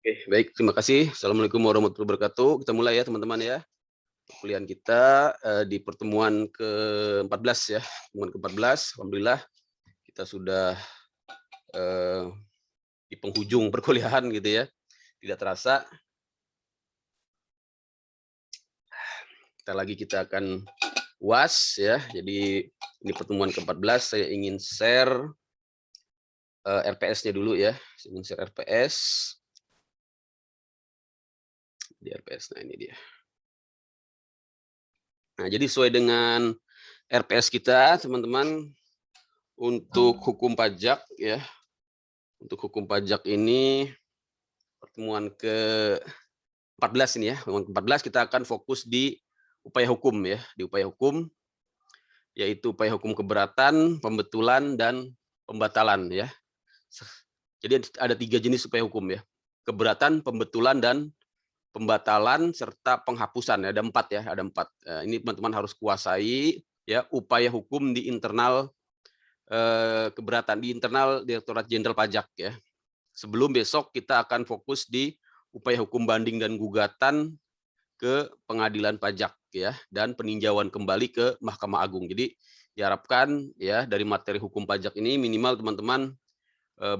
Oke, baik. Terima kasih. Assalamualaikum warahmatullahi wabarakatuh. Kita mulai ya teman-teman ya. Kuliah kita di pertemuan ke-14 ya. Pertemuan ke-14. Alhamdulillah kita sudah eh, di penghujung perkuliahan gitu ya. Tidak terasa. Kita akan UAS ya. Jadi ini pertemuan ke-14. Saya ingin share RPS-nya dulu ya. Saya ingin share RPS. Di RPS. Nah ini dia. Nah, jadi sesuai dengan RPS kita, teman-teman, untuk hukum pajak ya. Untuk hukum pajak ini pertemuan ke-14 ini ya. Pertemuan ke-14 kita akan fokus di upaya hukum ya, di upaya hukum yaitu upaya hukum keberatan, pembetulan dan pembatalan ya. Jadi ada 3 jenis upaya hukum ya. Keberatan, pembetulan dan pembatalan serta penghapusan. Ada 4 ya, ada 4. Ini teman-teman harus kuasai ya upaya hukum di internal keberatan di internal Direktorat Jenderal Pajak ya. Sebelum besok kita akan fokus di upaya hukum banding dan gugatan ke pengadilan pajak ya dan peninjauan kembali ke Mahkamah Agung. Jadi diharapkan ya dari materi hukum pajak ini minimal teman-teman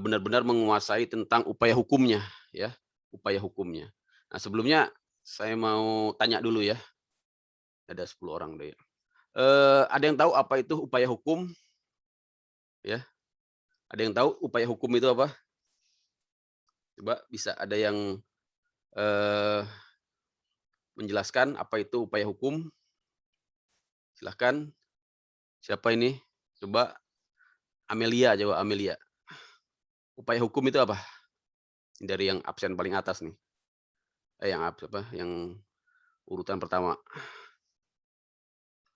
benar-benar menguasai tentang upaya hukumnya ya, upaya hukumnya. Nah, sebelumnya saya mau tanya dulu ya. Ada 10 orang deh. Ada yang tahu apa itu upaya hukum? Ya. Ada yang tahu upaya hukum itu apa? Coba bisa ada yang menjelaskan apa itu upaya hukum? Silahkan. Siapa ini? Coba Amelia, coba Amelia. Upaya hukum itu apa? Dari yang absen paling atas nih. Yang urutan pertama.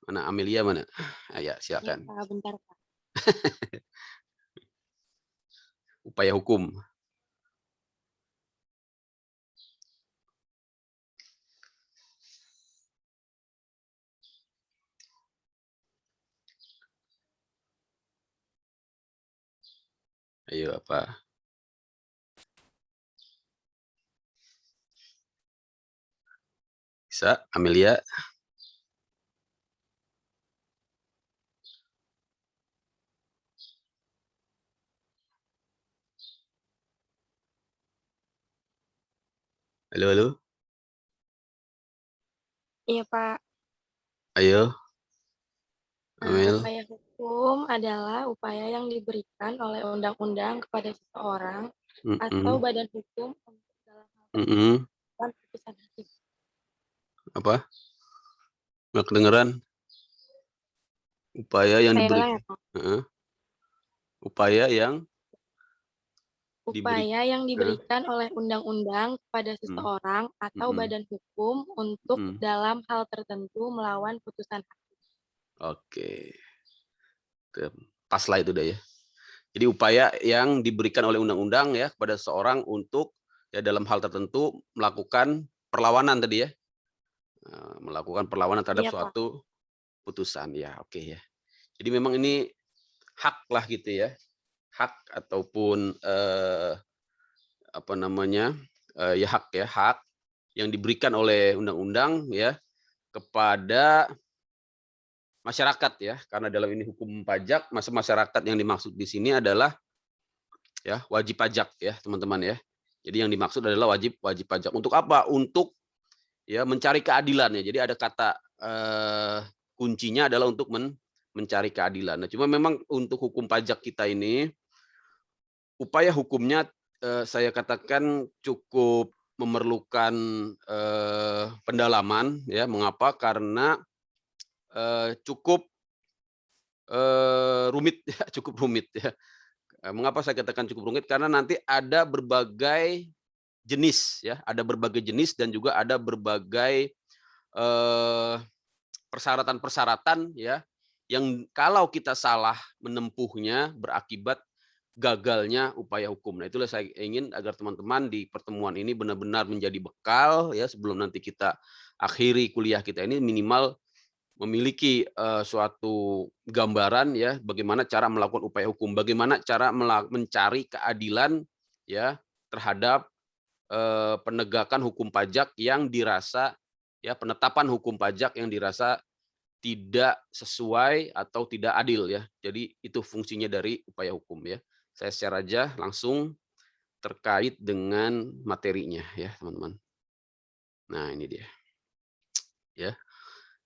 Mana Amelia mana? Ya, Ya, silakan. Pak, bentar, Pak. Upaya hukum. Ayo apa? Bisa Amelia? Halo, halo. Iya, Pak. Ayo, Amel. Upaya hukum adalah upaya yang diberikan oleh undang-undang kepada seseorang atau Mm-mm. badan hukum untuk dalam hal Mm-mm. melakukan putusan hakim. Apa? Nggak kedengeran? Upaya yang Saya ulang diberikan. ya, Pak. Upaya yang diberi. Upaya yang Heeh. diberikan oleh undang-undang kepada Mm, seseorang atau mm-mm, badan hukum untuk mm. dalam hal tertentu melawan putusan hakim. Oke. Pas lah itu dah ya. Jadi upaya yang diberikan oleh undang-undang ya kepada seseorang untuk ya dalam hal tertentu melakukan perlawanan tadi ya. Melakukan perlawanan terhadap Iya, Pak. suatu putusan ya. Oke ya. Jadi memang ini hak lah gitu ya. Hak ataupun apa namanya? Ya hak ya, hak yang diberikan oleh undang-undang ya kepada masyarakat ya. Karena dalam ini hukum pajak, masyarakat yang dimaksud di sini adalah ya wajib pajak ya teman-teman ya. Jadi yang dimaksud adalah wajib pajak. Untuk apa? Untuk ya mencari keadilan ya. Jadi ada kata kuncinya adalah untuk mencari keadilan. Nah, cuma memang untuk hukum pajak kita ini upaya hukumnya saya katakan cukup memerlukan pendalaman ya. Mengapa? Karena cukup rumit ya, cukup rumit ya. Mengapa saya katakan cukup rumit? Karena nanti ada berbagai jenis ya, ada berbagai jenis dan juga ada berbagai persyaratan-persyaratan ya, yang kalau kita salah menempuhnya berakibat gagalnya upaya hukum. Nah, itulah saya ingin agar teman-teman di pertemuan ini benar-benar menjadi bekal ya sebelum nanti kita akhiri kuliah kita ini minimal memiliki suatu gambaran ya bagaimana cara melakukan upaya hukum, bagaimana cara mencari keadilan ya terhadap penegakan hukum pajak yang dirasa ya, penetapan hukum pajak yang dirasa tidak sesuai atau tidak adil ya. Jadi itu fungsinya dari upaya hukum ya. Saya share aja langsung terkait dengan materinya ya, teman-teman. Nah, ini dia. Ya.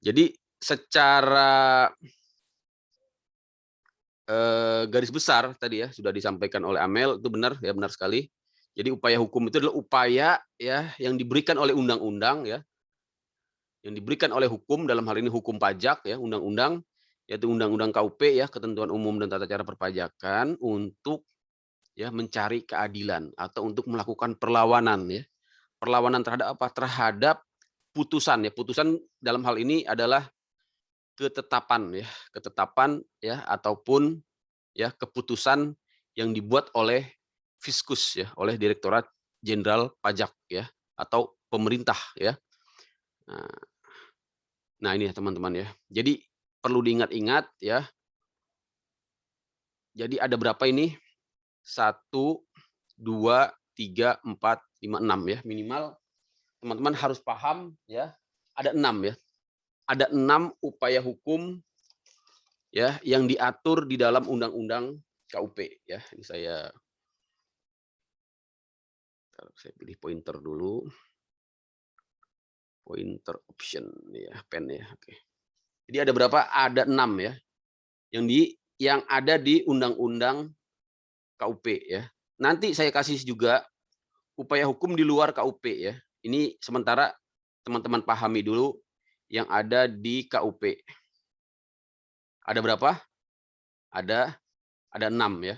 Jadi secara garis besar tadi ya sudah disampaikan oleh Amel, itu benar ya, benar sekali. Jadi upaya hukum itu adalah upaya ya yang diberikan oleh undang-undang ya, yang diberikan oleh hukum, dalam hal ini hukum pajak ya, undang-undang, yaitu Undang-Undang KUP ya, Ketentuan Umum dan Tata Cara Perpajakan, untuk ya mencari keadilan atau untuk melakukan perlawanan ya. Perlawanan terhadap apa? Terhadap putusan ya. Putusan dalam hal ini adalah ketetapan ya ataupun ya keputusan yang dibuat oleh Fiskus ya, oleh Direktorat Jenderal Pajak ya, atau pemerintah ya. Nah ini ya teman-teman ya. Jadi perlu diingat-ingat ya. Jadi ada berapa ini? 1, 2, 3, 4, 5, 6 ya. Minimal teman-teman harus paham ya. Ada 6 ya. Ada 6 upaya hukum ya yang diatur di dalam Undang-Undang KUP ya. Ini saya pilih pointer dulu. Pointer option ya, pen ya. Oke. Jadi ada berapa? Ada 6 ya. Yang ada di Undang-Undang KUP ya. Nanti saya kasih juga upaya hukum di luar KUP ya. Ini sementara teman-teman pahami dulu yang ada di KUP. Ada berapa? Ada 6 ya.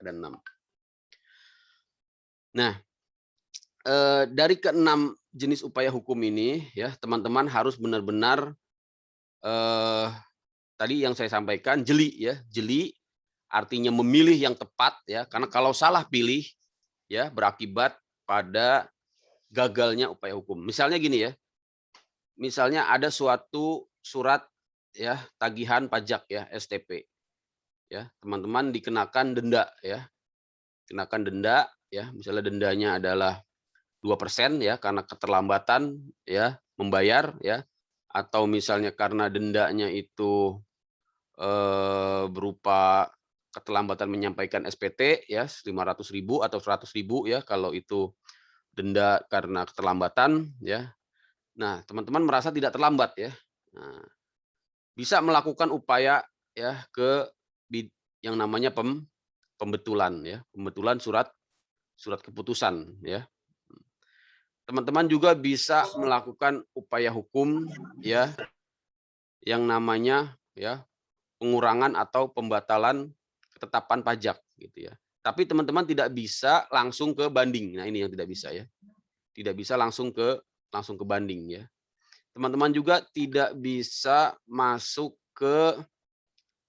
Ada 6. Nah, dari ke-6 jenis upaya hukum ini ya, teman-teman harus benar-benar tadi yang saya sampaikan jeli ya. Jeli artinya memilih yang tepat ya, karena kalau salah pilih ya berakibat pada gagalnya upaya hukum. Misalnya gini ya. Misalnya ada suatu surat ya tagihan pajak ya, STP. Ya, teman-teman dikenakan denda ya. Kenakan denda ya, misalnya dendanya adalah 2% ya karena keterlambatan ya membayar ya, atau misalnya karena dendanya itu berupa keterlambatan menyampaikan SPT ya 500.000 atau 100.000 ya kalau itu denda karena keterlambatan ya. Nah, teman-teman merasa tidak terlambat ya. Nah, bisa melakukan upaya ya ke yang namanya pembetulan ya, pembetulan surat keputusan ya. Teman-teman juga bisa melakukan upaya hukum ya yang namanya ya pengurangan atau pembatalan ketetapan pajak gitu ya. Tapi teman-teman tidak bisa langsung ke banding. Nah, ini yang tidak bisa ya. Tidak bisa langsung ke banding ya. Teman-teman juga tidak bisa masuk ke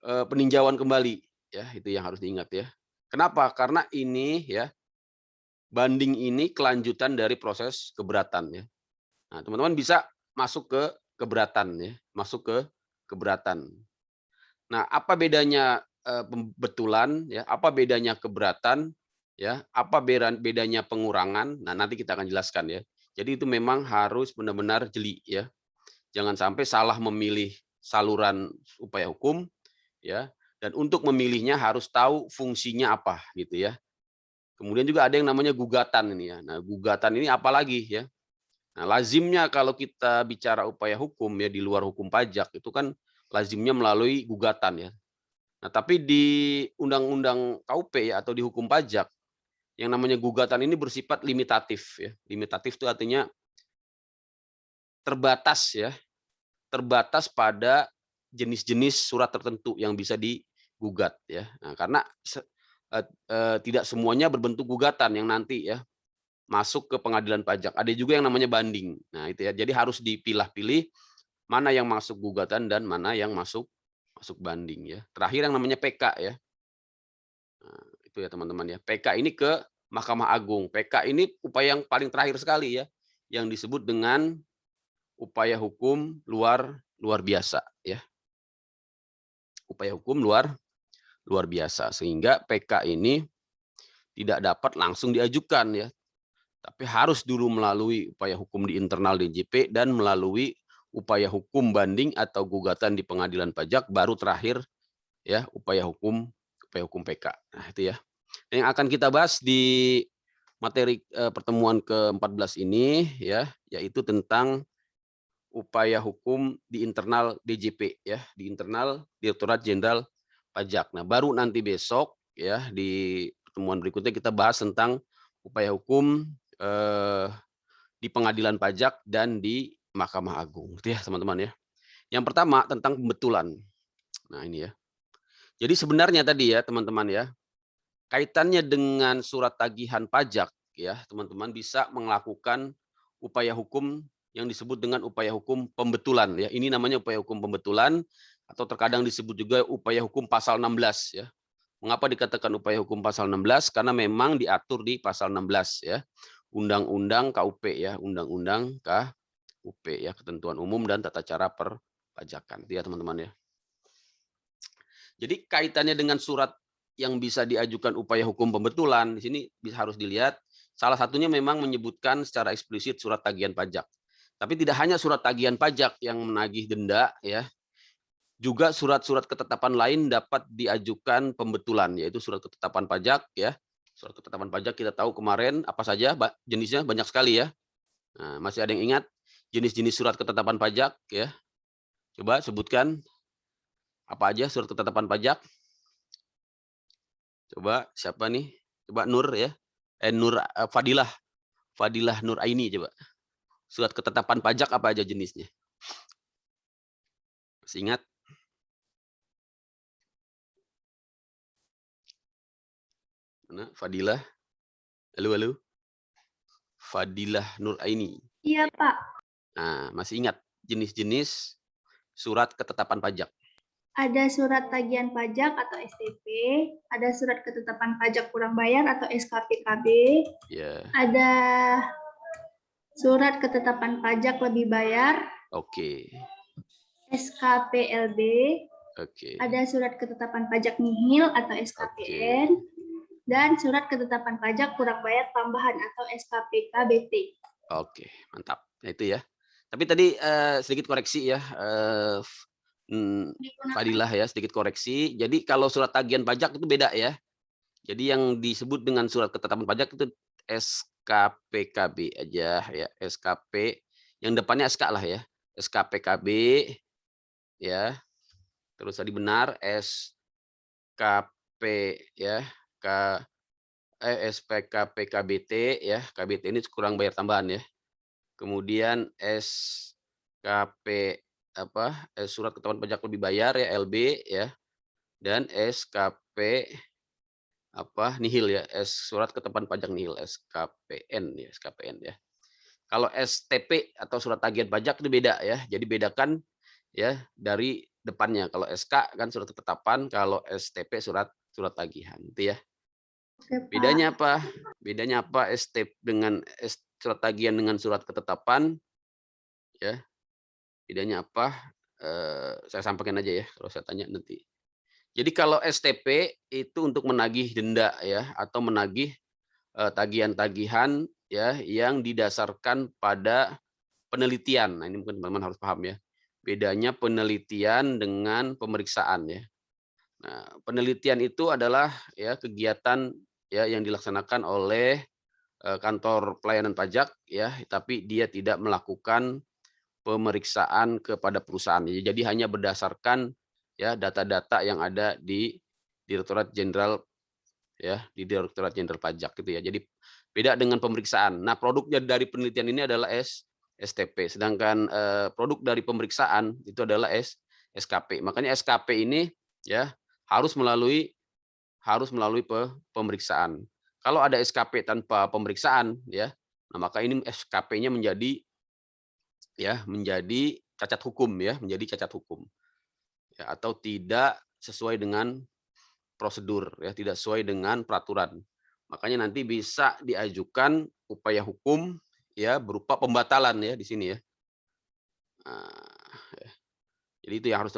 peninjauan kembali ya, itu yang harus diingat ya. Kenapa? Karena ini ya banding ini kelanjutan dari proses keberatan ya. Nah, teman-teman bisa masuk ke keberatan ya, masuk ke keberatan. Nah, apa bedanya pembetulan ya, apa bedanya keberatan ya, apa bedanya pengurangan? Nah, nanti kita akan jelaskan ya. Jadi itu memang harus benar-benar jeli ya. Jangan sampai salah memilih saluran upaya hukum ya. Dan untuk memilihnya harus tahu fungsinya apa gitu ya. Kemudian juga ada yang namanya gugatan ini ya. Nah, gugatan ini apa lagi ya? Nah, lazimnya kalau kita bicara upaya hukum ya di luar hukum pajak itu kan lazimnya melalui gugatan ya. Nah, tapi di Undang-Undang KUP ya atau di hukum pajak yang namanya gugatan ini bersifat limitatif ya. Limitatif itu artinya terbatas ya. Terbatas pada jenis-jenis surat tertentu yang bisa digugat ya. Nah, karena tidak semuanya berbentuk gugatan yang nanti ya masuk ke pengadilan pajak. Ada juga yang namanya banding. Nah, itu ya. Jadi harus dipilah-pilih mana yang masuk gugatan dan mana yang masuk banding ya. Terakhir yang namanya PK ya. Nah, itu ya teman-teman ya. PK ini ke Mahkamah Agung. PK ini upaya yang paling terakhir sekali ya, yang disebut dengan upaya hukum luar biasa ya. Upaya hukum luar biasa sehingga PK ini tidak dapat langsung diajukan ya. Tapi harus dulu melalui upaya hukum di internal DJP dan melalui upaya hukum banding atau gugatan di pengadilan pajak, baru terakhir ya upaya hukum PK. Nah, itu ya. Yang akan kita bahas di materi pertemuan ke-14 ini ya, yaitu tentang upaya hukum di internal DJP ya, di internal Direktorat Jenderal Pajak. Nah, baru nanti besok ya di pertemuan berikutnya kita bahas tentang upaya hukum di pengadilan pajak dan di Mahkamah Agung. Itu ya teman-teman ya. Yang pertama tentang pembetulan. Nah ini ya. Jadi sebenarnya tadi ya teman-teman ya, kaitannya dengan surat tagihan pajak ya teman-teman bisa melakukan upaya hukum yang disebut dengan upaya hukum pembetulan ya. Ini namanya upaya hukum pembetulan atau terkadang disebut juga upaya hukum pasal 16 ya. Mengapa dikatakan upaya hukum pasal 16? Karena memang diatur di pasal 16 ya. Undang-Undang KUP ya, Undang-Undang KUP ya, Ketentuan Umum dan Tata Cara Perpajakan. Itu ya teman-teman ya. Jadi kaitannya dengan surat yang bisa diajukan upaya hukum pembetulan, di sini harus dilihat salah satunya memang menyebutkan secara eksplisit surat tagihan pajak. Tapi tidak hanya surat tagihan pajak yang menagih denda ya, juga surat-surat ketetapan lain dapat diajukan pembetulan, yaitu surat ketetapan pajak ya. Surat ketetapan pajak kita tahu kemarin apa saja jenisnya, banyak sekali ya. Nah, masih ada yang ingat jenis-jenis surat ketetapan pajak ya? Coba sebutkan apa aja surat ketetapan pajak. Coba siapa nih? Coba Nur ya. Fadilah. Fadilah Nur Aini coba. Surat ketetapan pajak apa aja jenisnya? Masih ingat? Mana? Fadilah. Halo. Fadilah Nur Aini. Iya, Pak. Nah, masih ingat jenis-jenis surat ketetapan pajak? Ada surat tagihan pajak atau STP, ada surat ketetapan pajak kurang bayar atau SKPKB, ada surat ketetapan pajak lebih bayar, SKPLB, ada surat ketetapan pajak nihil atau SKPN, dan surat ketetapan pajak kurang bayar tambahan atau SKPKBT. Oke, mantap. Nah, itu ya. Tapi tadi sedikit koreksi ya. Fadilah ya, sedikit koreksi. Jadi kalau surat tagihan pajak itu beda ya. Jadi yang disebut dengan surat ketetapan pajak itu SKPKB aja ya, SKP yang depannya SK lah ya. SKPKB ya. Terus tadi benar SKP ya, SPKPKBT ya. KBT ini kurang bayar tambahan ya. Kemudian SKP surat ketetapan pajak lebih bayar ya, LB ya, dan SKP nihil ya, surat ketetapan pajak nihil, SKPN ya, SKPN ya. Kalau STP atau surat tagihan pajak itu beda ya, jadi bedakan ya dari depannya. Kalau SK kan surat ketetapan, kalau STP surat tagihan itu ya. Bedanya apa? Bedanya apa STP dengan surat tagihan dengan surat ketetapan ya? Bedanya apa? Saya sampaikan aja ya kalau saya tanya nanti. Jadi kalau STP itu untuk menagih denda ya atau menagih tagihan-tagihan ya yang didasarkan pada penelitian. Nah, ini mungkin teman-teman harus paham ya. Bedanya penelitian dengan pemeriksaan ya. Nah, penelitian itu adalah ya kegiatan ya yang dilaksanakan oleh kantor pelayanan pajak ya, tapi dia tidak melakukan pemeriksaan kepada perusahaan. Jadi hanya berdasarkan ya data-data yang ada di Direktorat Jenderal ya, di Direktorat Jenderal Pajak gitu ya. Jadi beda dengan pemeriksaan. Nah, produknya dari penelitian ini adalah STP, sedangkan produk dari pemeriksaan itu adalah SKP. Makanya SKP ini ya harus melalui pemeriksaan. Kalau ada SKP tanpa pemeriksaan ya, nah maka ini SKP-nya menjadi cacat hukum ya, menjadi cacat hukum. Ya, atau tidak sesuai dengan prosedur ya, tidak sesuai dengan peraturan. Makanya nanti bisa diajukan upaya hukum ya berupa pembatalan ya di sini ya. Nah, ya. Jadi itu yang harus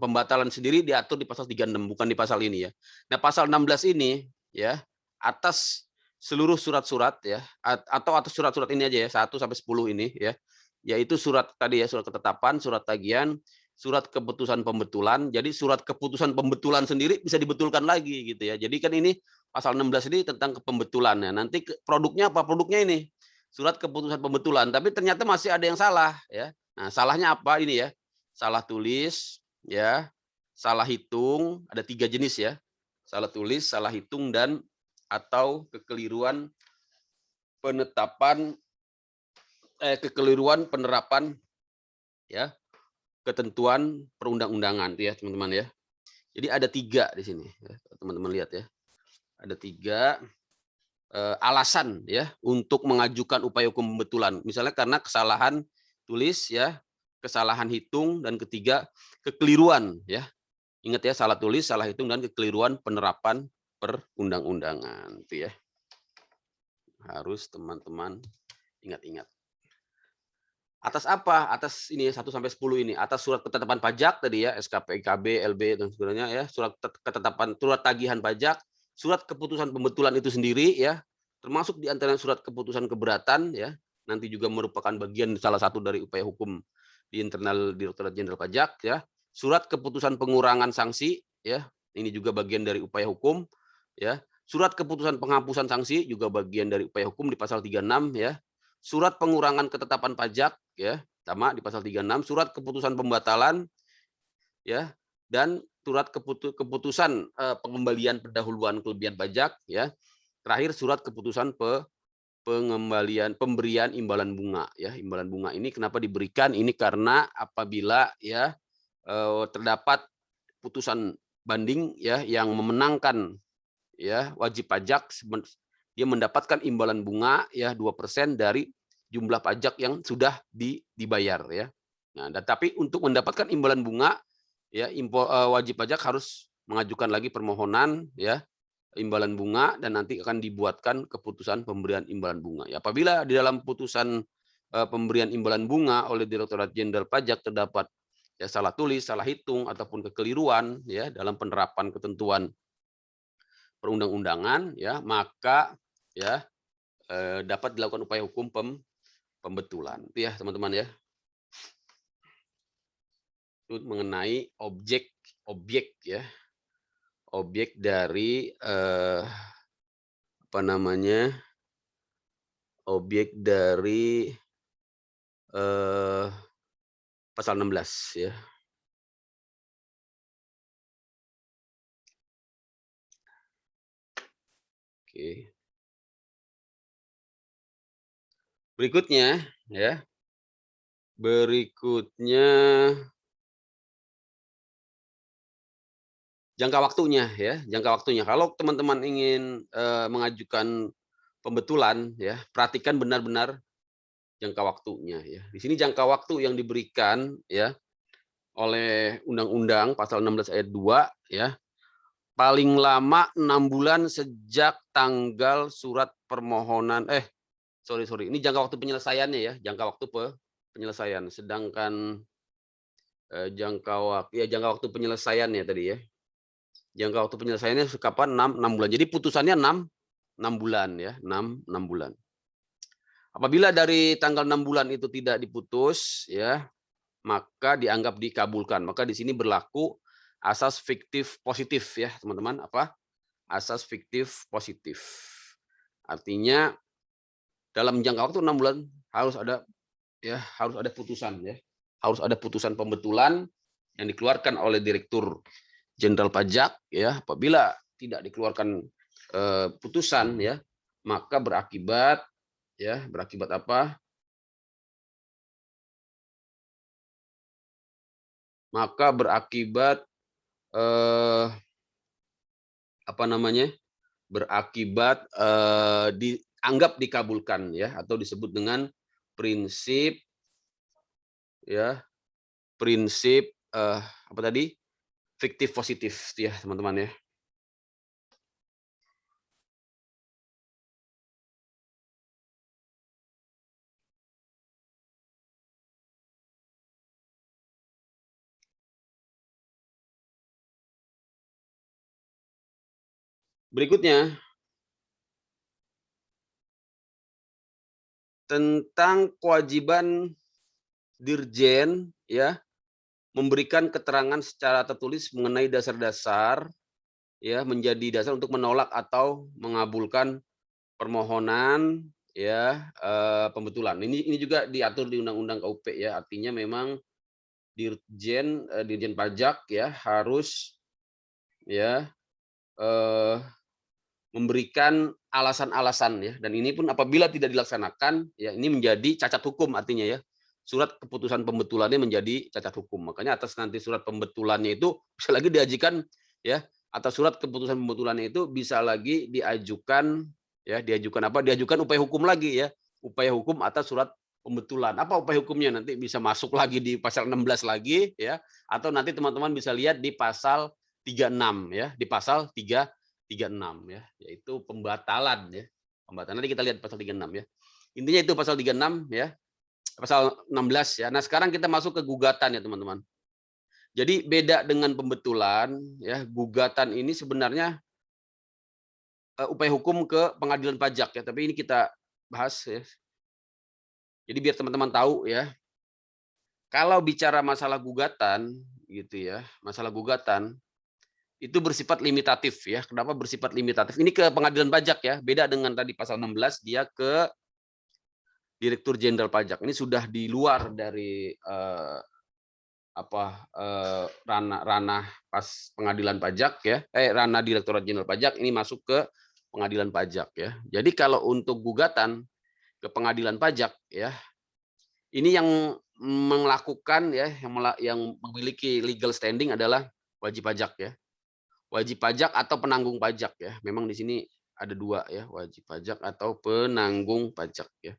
pembatalan sendiri diatur di pasal 36 bukan di pasal ini ya. Nah, pasal 16 ini ya atas seluruh surat-surat ya, atau surat-surat ini aja ya, 1 sampai 10 ini ya, yaitu surat tadi ya, surat ketetapan, surat tagihan, surat keputusan pembetulan. Jadi surat keputusan pembetulan sendiri bisa dibetulkan lagi gitu ya. Jadi kan ini pasal 16 ini tentang pembetulan ya. Nanti produknya apa? Produknya ini surat keputusan pembetulan, tapi ternyata masih ada yang salah ya. Nah, salahnya apa ini ya? Salah tulis ya, salah hitung, ada 3 jenis ya. Salah tulis, salah hitung, dan atau kekeliruan penerapan ya ketentuan perundang-undangan ya teman-teman ya. Jadi ada 3 di sini ya, teman-teman lihat ya. Ada 3 alasan ya untuk mengajukan upaya hukum pembetulan. Misalnya karena kesalahan tulis ya, kesalahan hitung, dan ketiga kekeliruan ya. Ingat ya, salah tulis, salah hitung, dan kekeliruan penerapan perundang-undangan itu ya. Harus teman-teman ingat-ingat. Atas apa? Atas ini 1 sampai 10 ini. Atas surat ketetapan pajak tadi ya, SKP, IKB, LB dan sebagainya ya, surat ketetapan, surat tagihan pajak, surat keputusan pembetulan itu sendiri ya, termasuk di antara surat keputusan keberatan ya, nanti juga merupakan bagian salah satu dari upaya hukum di internal Direktorat Jenderal Pajak ya. Surat keputusan pengurangan sanksi ya, ini juga bagian dari upaya hukum ya. Surat keputusan penghapusan sanksi juga bagian dari upaya hukum di pasal 36 ya. Surat pengurangan ketetapan pajak ya, sama di pasal 36, surat keputusan pembatalan ya, dan surat keputusan pengembalian pendahuluan kelebihan pajak ya. Terakhir surat keputusan pemberian imbalan bunga ya. Imbalan bunga ini kenapa diberikan? Ini karena apabila ya terdapat putusan banding ya yang memenangkan ya wajib pajak, dia mendapatkan imbalan bunga ya 2% dari jumlah pajak yang sudah dibayar ya. Nah, tapi untuk mendapatkan imbalan bunga ya wajib pajak harus mengajukan lagi permohonan ya imbalan bunga, dan nanti akan dibuatkan keputusan pemberian imbalan bunga. Ya, apabila di dalam putusan pemberian imbalan bunga oleh Direktorat Jenderal Pajak terdapat ya salah tulis, salah hitung, ataupun kekeliruan ya dalam penerapan ketentuan perundang-undangan ya, maka ya dapat dilakukan upaya hukum pembetulan. Itu ya teman-teman ya. Itu mengenai objek ya. Objek dari apa namanya? Objek dari pasal 16 ya. Oke. Berikutnya ya. Berikutnya jangka waktunya ya, jangka waktunya. Kalau teman-teman ingin mengajukan pembetulan ya, perhatikan benar-benar jangka waktunya ya. Di sini jangka waktu yang diberikan ya oleh Undang-Undang pasal 16 ayat 2 ya, paling lama 6 bulan sejak tanggal surat permohonan sorry, ini jangka waktu penyelesaiannya ya, jangka waktu penyelesaian. Sedangkan jangka waktu penyelesaiannya tadi ya. Jangka waktu penyelesaiannya kapan? 6 bulan. Jadi putusannya 6 bulan ya, 6 bulan. Apabila dari tanggal 6 bulan itu tidak diputus ya, maka dianggap dikabulkan. Maka di sini berlaku asas fiktif positif ya, teman-teman. Apa? Asas fiktif positif. Artinya dalam jangka waktu 6 bulan harus ada putusan ya. Harus ada putusan pembetulan yang dikeluarkan oleh Direktur Jenderal Pajak ya. Apabila tidak dikeluarkan putusan ya, maka berakibat apa? Maka berakibat apa namanya? Berakibat dianggap dikabulkan ya, atau disebut dengan prinsip ya, prinsip apa tadi? Fiktif positif ya, teman-teman ya. Berikutnya tentang kewajiban Dirjen ya memberikan keterangan secara tertulis mengenai dasar-dasar ya menjadi dasar untuk menolak atau mengabulkan permohonan ya pembetulan. Ini juga diatur di Undang-Undang KUP ya. Artinya memang Dirjen Pajak ya harus ya memberikan alasan-alasan ya, dan ini pun apabila tidak dilaksanakan ya ini menjadi cacat hukum, artinya ya surat keputusan pembetulannya menjadi cacat hukum. Makanya atas nanti surat pembetulannya itu bisa lagi diajukan ya, atau surat keputusan pembetulannya itu bisa lagi diajukan ya, diajukan upaya hukum lagi ya, upaya hukum atas surat pembetulan. Apa upaya hukumnya? Nanti bisa masuk lagi di pasal 16 lagi ya, atau nanti teman-teman bisa lihat di pasal 36 ya, di pasal 36 ya, yaitu pembatalan ya. Pembatalan nanti kita lihat pasal 36 ya. Intinya itu pasal 36 ya. Pasal 16 ya. Nah, sekarang kita masuk ke gugatan ya, teman-teman. Jadi beda dengan pembetulan ya, gugatan ini sebenarnya upaya hukum ke pengadilan pajak ya, tapi ini kita bahas ya. Jadi biar teman-teman tahu ya. Kalau bicara masalah gugatan gitu ya, masalah gugatan itu bersifat limitatif ya. Kenapa bersifat limitatif? Ini ke pengadilan pajak ya. Beda dengan tadi pasal 16 dia ke Direktur Jenderal Pajak. Ini sudah di luar dari ranah pas pengadilan pajak ya. Ranah Direktorat Jenderal Pajak, ini masuk ke pengadilan pajak ya. Jadi kalau untuk gugatan ke pengadilan pajak ya, ini yang melakukan ya, yang memiliki legal standing adalah wajib pajak ya. Wajib pajak atau penanggung pajak ya. Memang di sini ada dua ya, wajib pajak atau penanggung pajak ya.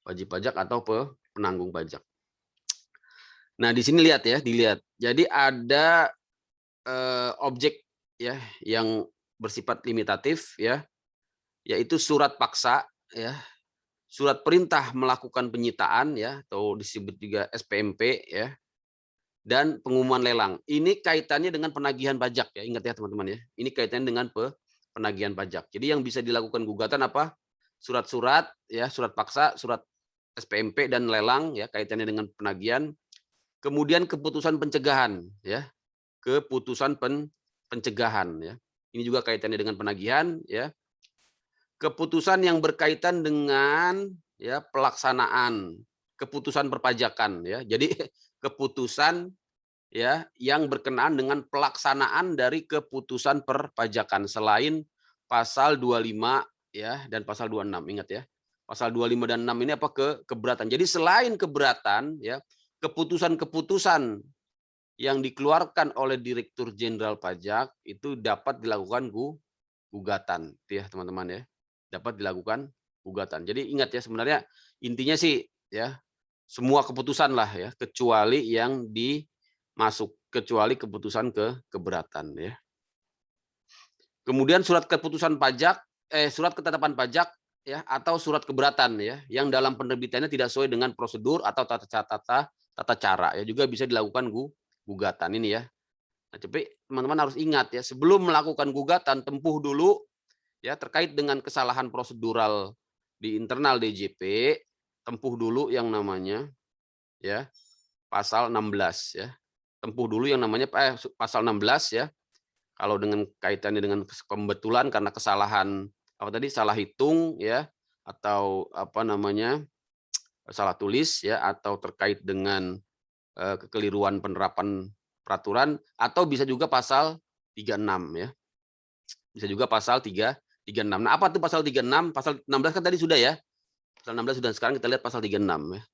Wajib pajak atau penanggung pajak. Nah, di sini lihat ya, dilihat. Jadi ada objek ya yang bersifat limitatif ya, yaitu surat paksa ya, surat perintah melakukan penyitaan ya, atau disebut juga SPMP ya, dan pengumuman lelang. Ini kaitannya dengan penagihan pajak ya, ingat ya teman-teman ya. Ini kaitannya dengan penagihan pajak. Jadi yang bisa dilakukan gugatan apa? Surat-surat ya, surat paksa, surat SPMP dan lelang ya, kaitannya dengan penagihan. Kemudian keputusan pencegahan ya. Keputusan pencegahan ya. Ini juga kaitannya dengan penagihan ya. Keputusan yang berkaitan dengan ya pelaksanaan keputusan perpajakan ya. Jadi keputusan ya yang berkenaan dengan pelaksanaan dari keputusan perpajakan selain pasal 25 ya dan pasal 26, ingat ya. Pasal 25 dan 6 ini apa keberatan. Jadi selain keberatan ya, keputusan-keputusan yang dikeluarkan oleh Direktur Jenderal Pajak itu dapat dilakukan gugatan ya, teman-teman ya. Dapat dilakukan gugatan. Jadi ingat ya, sebenarnya intinya sih ya semua keputusan lah ya, kecuali yang kecuali keputusan keberatan ya. Kemudian surat keputusan pajak, surat ketetapan pajak ya, atau surat keberatan ya, yang dalam penerbitannya tidak sesuai dengan prosedur atau tata cara ya, juga bisa dilakukan gugatan ini ya. Nah, tapi teman-teman harus ingat ya, sebelum melakukan gugatan tempuh dulu ya terkait dengan kesalahan prosedural di internal DJP, tempuh dulu yang namanya ya pasal 16 ya. Tempuh dulu yang namanya pasal 16 ya. Kalau dengan kaitannya dengan pembetulan karena kesalahan apa tadi, salah hitung ya, atau apa namanya, salah tulis ya, atau terkait dengan kekeliruan penerapan peraturan, atau bisa juga pasal 36 ya. Bisa juga pasal 36. Nah, apa tuh pasal 36? Pasal 16 kan tadi sudah ya. Pasal 16 sudah, sekarang kita lihat pasal 36 ya.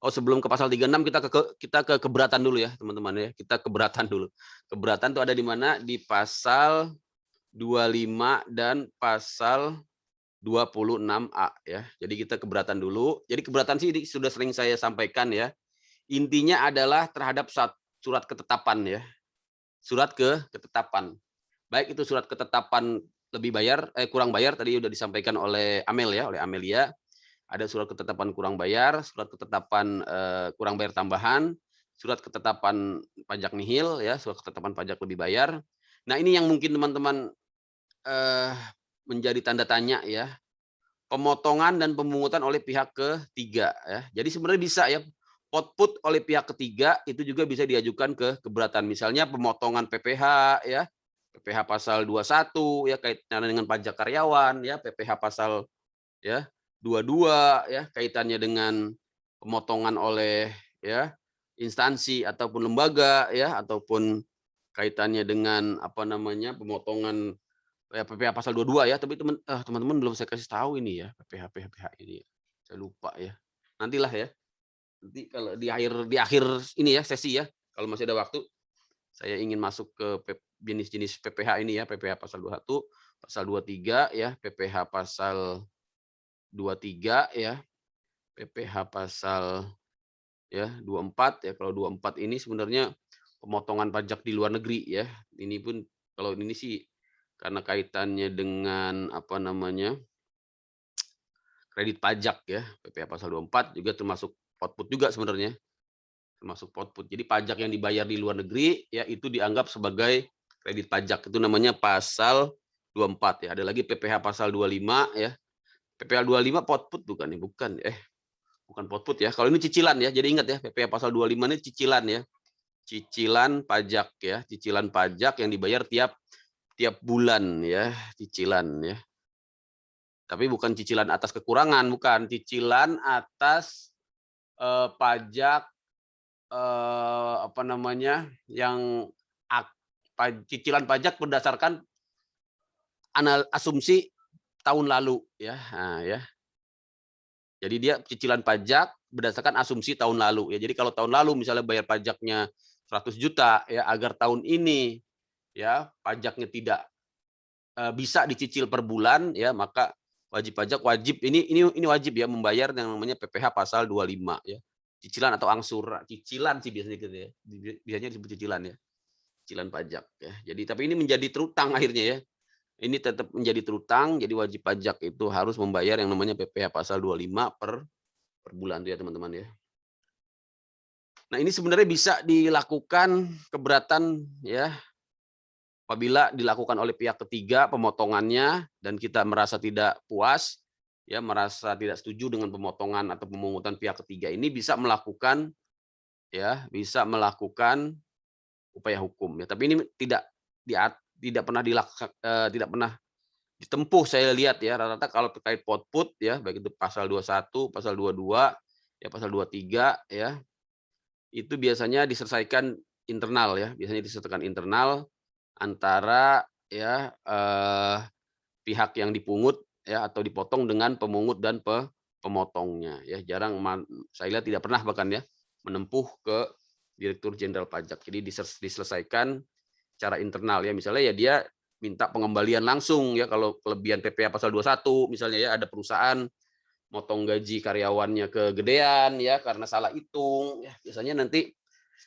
Oh, sebelum ke pasal 36 kita ke keberatan dulu ya, teman-teman ya. Kita keberatan dulu. Keberatan itu ada di mana? Di pasal 25 dan pasal 26A ya. Jadi kita keberatan dulu. Jadi keberatan sih sudah sering saya sampaikan ya. Intinya adalah terhadap surat ketetapan ya. Surat ketetapan. Baik itu surat ketetapan kurang bayar tadi sudah disampaikan oleh Amel ya, oleh Amelia. Ada surat ketetapan kurang bayar, surat ketetapan kurang bayar tambahan, surat ketetapan pajak nihil ya, surat ketetapan pajak lebih bayar. Nah, ini yang mungkin teman-teman menjadi tanda tanya ya. pemotongan dan pemungutan oleh pihak ketiga ya. Jadi sebenarnya bisa ya, output oleh pihak ketiga itu juga bisa diajukan ke keberatan. Misalnya pemotongan PPh ya, PPh pasal 21 ya kaitannya dengan pajak karyawan ya, PPh pasal ya 22 ya kaitannya dengan pemotongan oleh ya instansi ataupun lembaga ya, ataupun kaitannya dengan apa namanya pemotongan ya PPh pasal 22 ya, tapi teman-teman belum saya kasih tahu ini ya, PPh ini. Saya lupa ya. Nantilah ya. Nanti kalau di akhir ini ya sesi ya, kalau masih ada waktu, saya ingin masuk ke jenis-jenis PPh ini ya, PPh pasal 21, pasal 23 ya, PPh pasal 23 ya, PPh pasal ya 24 ya. Kalau 24 ini sebenarnya pemotongan pajak di luar negeri ya. Ini pun kalau ini sih karena kaitannya dengan apa namanya kredit pajak ya, PPh pasal 24 juga termasuk output juga sebenarnya, termasuk output. Jadi pajak yang dibayar di luar negeri ya itu dianggap sebagai kredit pajak, itu namanya pasal 24 ya. Ada lagi PPh pasal 25 ya, PPh 25 output bukan nih, bukan output ya. Kalau ini cicilan ya, jadi ingat ya, PPh pasal 25 ini cicilan ya, cicilan pajak ya, cicilan pajak yang dibayar tiap bulan ya, cicilan ya. Tapi bukan cicilan atas kekurangan, bukan. Cicilan atas pajak apa namanya yang cicilan pajak berdasarkan asumsi tahun lalu ya. Nah, ya. Jadi dia cicilan pajak berdasarkan asumsi tahun lalu ya. Jadi kalau tahun lalu misalnya bayar pajaknya 100 juta ya, agar tahun ini ya pajaknya tidak bisa dicicil per bulan ya, maka wajib pajak wajib ini wajib ya membayar yang namanya PPh pasal 25 ya. Cicilan atau angsur, cicilan sih biasanya gitu ya. Biasanya disebut cicilan ya. Cicilan pajak ya. Jadi tapi ini menjadi terutang akhirnya ya. Ini tetap menjadi terutang, jadi wajib pajak itu harus membayar yang namanya PPh pasal 25 per bulan tuh ya teman-teman ya. Nah, ini sebenarnya bisa dilakukan keberatan ya apabila dilakukan oleh pihak ketiga pemotongannya dan kita merasa tidak puas ya, merasa tidak setuju dengan pemotongan atau pemungutan pihak ketiga ini, bisa melakukan upaya hukum ya. Tapi ini tidak pernah ditempuh, saya lihat ya, rata-rata kalau terkait output ya, baik itu pasal 21, pasal 22, ya pasal 23 ya, itu biasanya diselesaikan internal ya, biasanya diselesaikan internal antara ya pihak yang dipungut ya atau dipotong dengan pemungut dan pemotongnya ya. Jarang saya lihat tidak pernah bahkan ya menempuh ke Direktur Jenderal Pajak. Jadi diselesaikan secara internal ya, misalnya ya dia minta pengembalian langsung ya, kalau kelebihan PPh pasal 21 misalnya ya, ada perusahaan motong gaji karyawannya kegedean ya karena salah hitung ya, biasanya nanti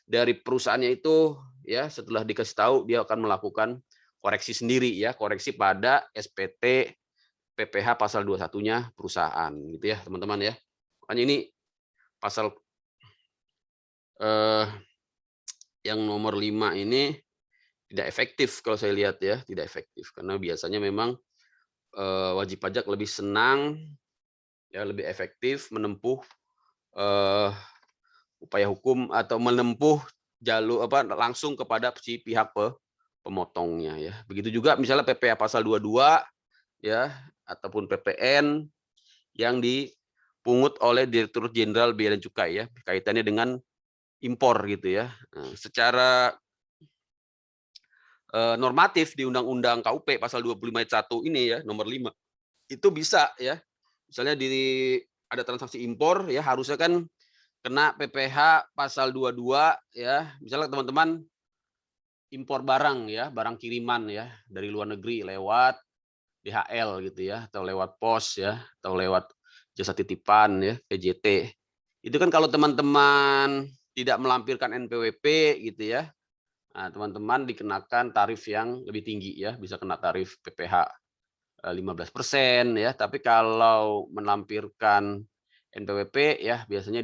dari perusahaannya itu ya setelah dikasih tahu dia akan melakukan koreksi sendiri ya, koreksi pada SPT PPh pasal 21-nya perusahaan gitu ya teman-teman ya. Makanya ini pasal yang nomor 5 ini tidak efektif kalau saya lihat ya, tidak efektif karena biasanya memang wajib pajak lebih senang ya, lebih efektif menempuh upaya hukum atau menempuh jalur langsung kepada si pihak pemotongnya ya. Begitu juga misalnya PPh pasal 22 ya ataupun PPN yang dipungut oleh Direktur Jenderal Bea dan Cukai ya, kaitannya dengan impor gitu ya. Nah, secara normatif di Undang-Undang KUP pasal 25 ayat 1 ini ya, nomor 5. Itu bisa ya. Misalnya ada transaksi impor ya, harusnya kan kena PPh pasal 22 ya. Misalnya teman-teman impor barang ya, barang kiriman ya dari luar negeri lewat DHL gitu ya, atau lewat pos ya, atau lewat jasa titipan ya, PJT. Itu kan kalau teman-teman tidak melampirkan NPWP gitu ya, nah, teman-teman dikenakan tarif yang lebih tinggi ya, bisa kena tarif PPh 15% ya. Tapi kalau melampirkan NPWP ya biasanya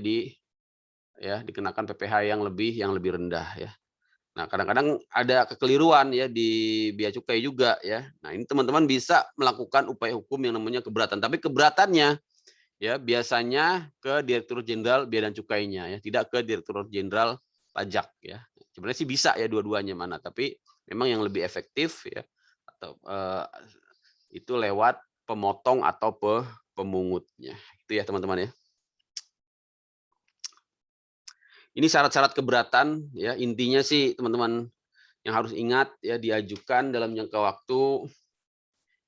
dikenakan PPh yang lebih rendah ya. Nah, kadang-kadang ada kekeliruan ya di bea cukai juga ya. Nah, ini teman-teman bisa melakukan upaya hukum yang namanya keberatan. Tapi keberatannya ya biasanya ke Direktur Jenderal Bea dan Cukainya ya, tidak ke Direktur Jenderal Pajak ya. Sebenarnya sih bisa ya dua-duanya mana, tapi memang yang lebih efektif ya atau itu lewat pemotong atau pemungutnya. Itu ya teman-teman ya. Ini syarat-syarat keberatan ya, intinya sih teman-teman yang harus ingat ya, diajukan dalam jangka waktu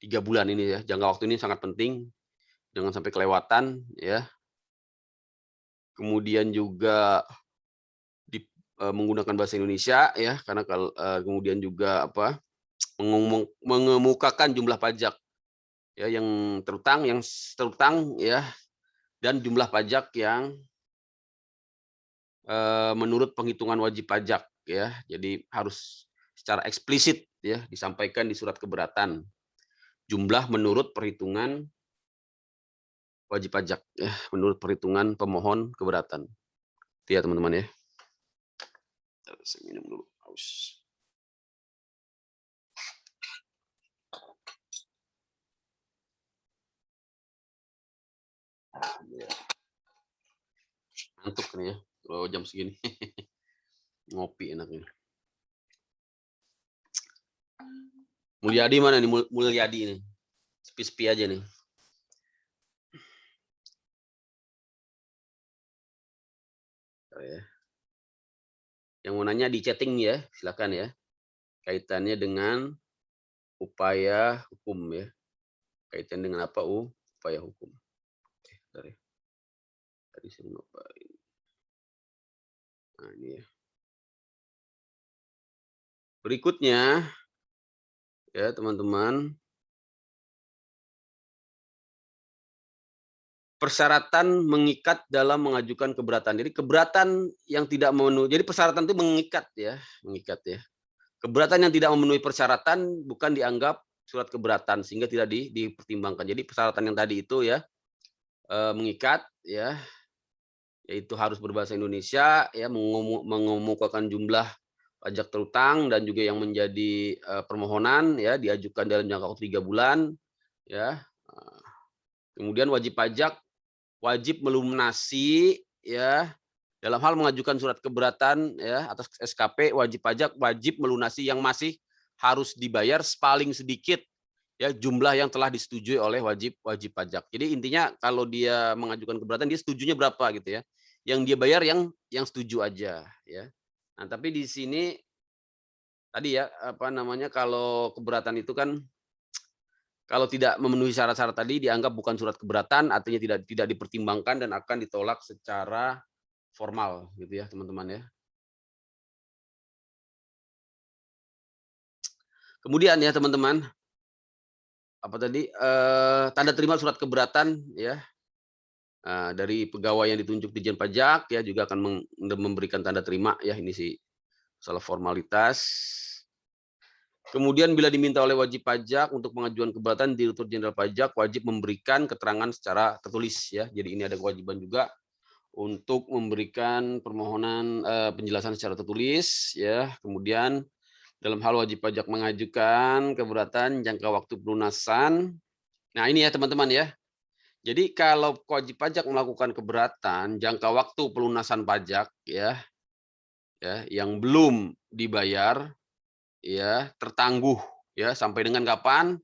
3 bulan ini ya. Jangka waktu ini sangat penting, jangan sampai kelewatan ya. Kemudian juga menggunakan bahasa Indonesia ya, karena kemudian juga mengemukakan jumlah pajak ya yang terutang ya, dan jumlah pajak yang menurut penghitungan wajib pajak ya. Jadi harus secara eksplisit ya disampaikan di surat keberatan. Jumlah menurut perhitungan wajib pajak ya, menurut perhitungan pemohon keberatan. Itu ya teman-teman ya. Saya minum dulu. Aus. Ngantuk nih ya, kalau jam segini. Ngopi enaknya. Mulyadi mana nih? Mulyadi nih. Sepi-sepi aja nih. Ya. Yang mau nanya di chatting ya, silakan ya. Kaitannya dengan upaya hukum ya. Kaitan dengan apa upaya hukum. Tadi saya ngapain? Nah, ini ya. Berikutnya ya teman-teman, persyaratan mengikat dalam mengajukan keberatan. Jadi keberatan yang tidak memenuhi, jadi persyaratan itu mengikat ya. Keberatan yang tidak memenuhi persyaratan bukan dianggap surat keberatan sehingga tidak dipertimbangkan. Jadi persyaratan yang tadi itu ya mengikat ya, yaitu harus berbahasa Indonesia ya, mengemukakan jumlah pajak terutang dan juga yang menjadi permohonan ya diajukan dalam jangka waktu 3 bulan ya. Kemudian wajib pajak wajib melunasi ya, dalam hal mengajukan surat keberatan ya atas SKP, wajib pajak wajib melunasi yang masih harus dibayar paling sedikit ya jumlah yang telah disetujui oleh wajib pajak. Jadi intinya kalau dia mengajukan keberatan dia setujunya berapa gitu ya. Yang dia bayar yang setuju aja ya. Nah, tapi di sini tadi ya kalau keberatan itu kan kalau tidak memenuhi syarat-syarat tadi dianggap bukan surat keberatan, artinya tidak dipertimbangkan dan akan ditolak secara formal gitu ya teman-teman ya. Kemudian ya teman-teman, tanda terima surat keberatan ya dari pegawai yang ditunjuk Ditjen Pajak ya juga akan memberikan tanda terima ya, ini sih salah formalitas. Kemudian bila diminta oleh wajib pajak untuk pengajuan keberatan, Direktur Jenderal Pajak wajib memberikan keterangan secara tertulis ya. Jadi ini ada kewajiban juga untuk memberikan permohonan penjelasan secara tertulis ya. Kemudian dalam hal wajib pajak mengajukan keberatan jangka waktu pelunasan. Nah, ini ya teman-teman ya. Jadi kalau wajib pajak melakukan keberatan jangka waktu pelunasan pajak ya yang belum dibayar ya tertangguh ya sampai dengan kapan?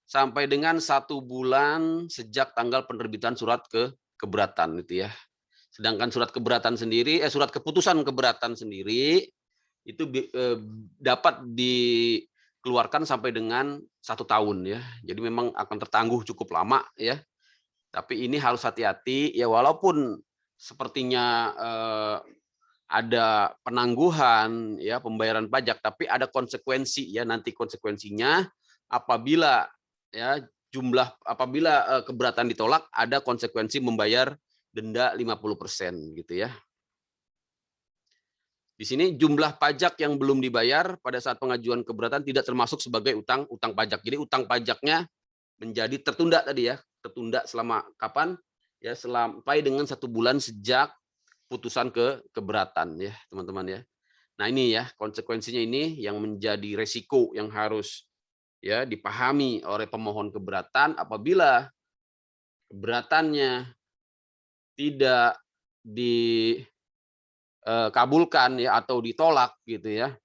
Sampai dengan 1 bulan sejak tanggal penerbitan surat keberatan itu ya. Sedangkan surat keberatan sendiri surat keputusan keberatan sendiri itu dapat dikeluarkan sampai dengan 1 tahun ya. Jadi memang akan tertangguh cukup lama ya. Tapi ini harus hati-hati ya, walaupun sepertinya ada penangguhan ya pembayaran pajak, tapi ada konsekuensi ya, nanti konsekuensinya apabila keberatan ditolak ada konsekuensi membayar denda 50% gitu ya. Di sini jumlah pajak yang belum dibayar pada saat pengajuan keberatan tidak termasuk sebagai utang pajak. Jadi utang pajaknya menjadi tertunda tadi ya, tertunda selama kapan? Ya sampai dengan 1 bulan sejak putusan keberatan ya teman-teman ya. Nah, ini ya konsekuensinya ini yang menjadi resiko yang harus ya dipahami oleh pemohon keberatan apabila keberatannya tidak dikabulkan ya atau ditolak gitu ya.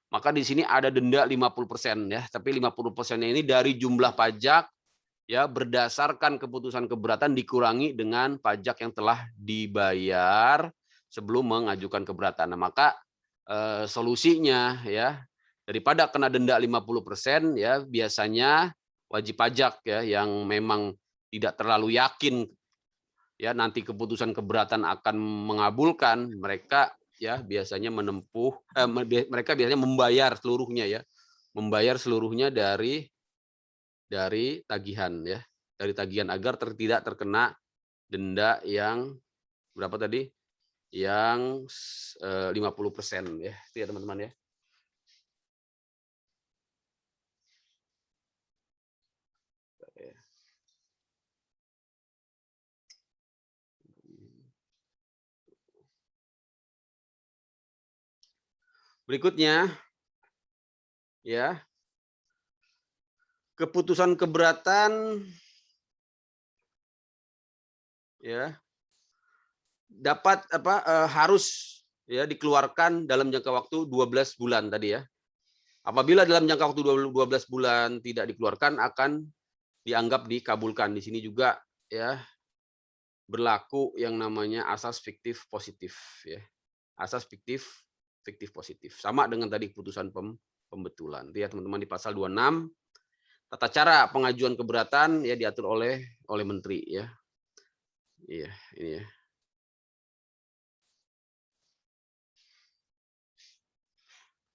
Maka di sini ada denda 50% ya, tapi 50%-nya ini dari jumlah pajak ya berdasarkan keputusan keberatan dikurangi dengan pajak yang telah dibayar sebelum mengajukan keberatan. Nah, maka solusinya ya daripada kena denda 50% ya biasanya wajib pajak ya yang memang tidak terlalu yakin ya nanti keputusan keberatan akan mengabulkan, mereka ya biasanya mereka biasanya membayar seluruhnya ya. Membayar seluruhnya dari tagihan ya. Dari tagihan agar tidak terkena denda yang berapa tadi? Yang 50% ya. Itu ya teman-teman ya. Berikutnya ya. Keputusan keberatan ya dapat harus ya dikeluarkan dalam jangka waktu 12 bulan tadi ya. Apabila dalam jangka waktu 12 bulan tidak dikeluarkan akan dianggap dikabulkan. Di sini juga ya berlaku yang namanya asas fiktif positif ya. Asas fiktif positif. Sama dengan tadi keputusan pembetulan. Itu ya teman-teman di pasal 26 tata cara pengajuan keberatan ya diatur oleh menteri ya. Iya, ini ya.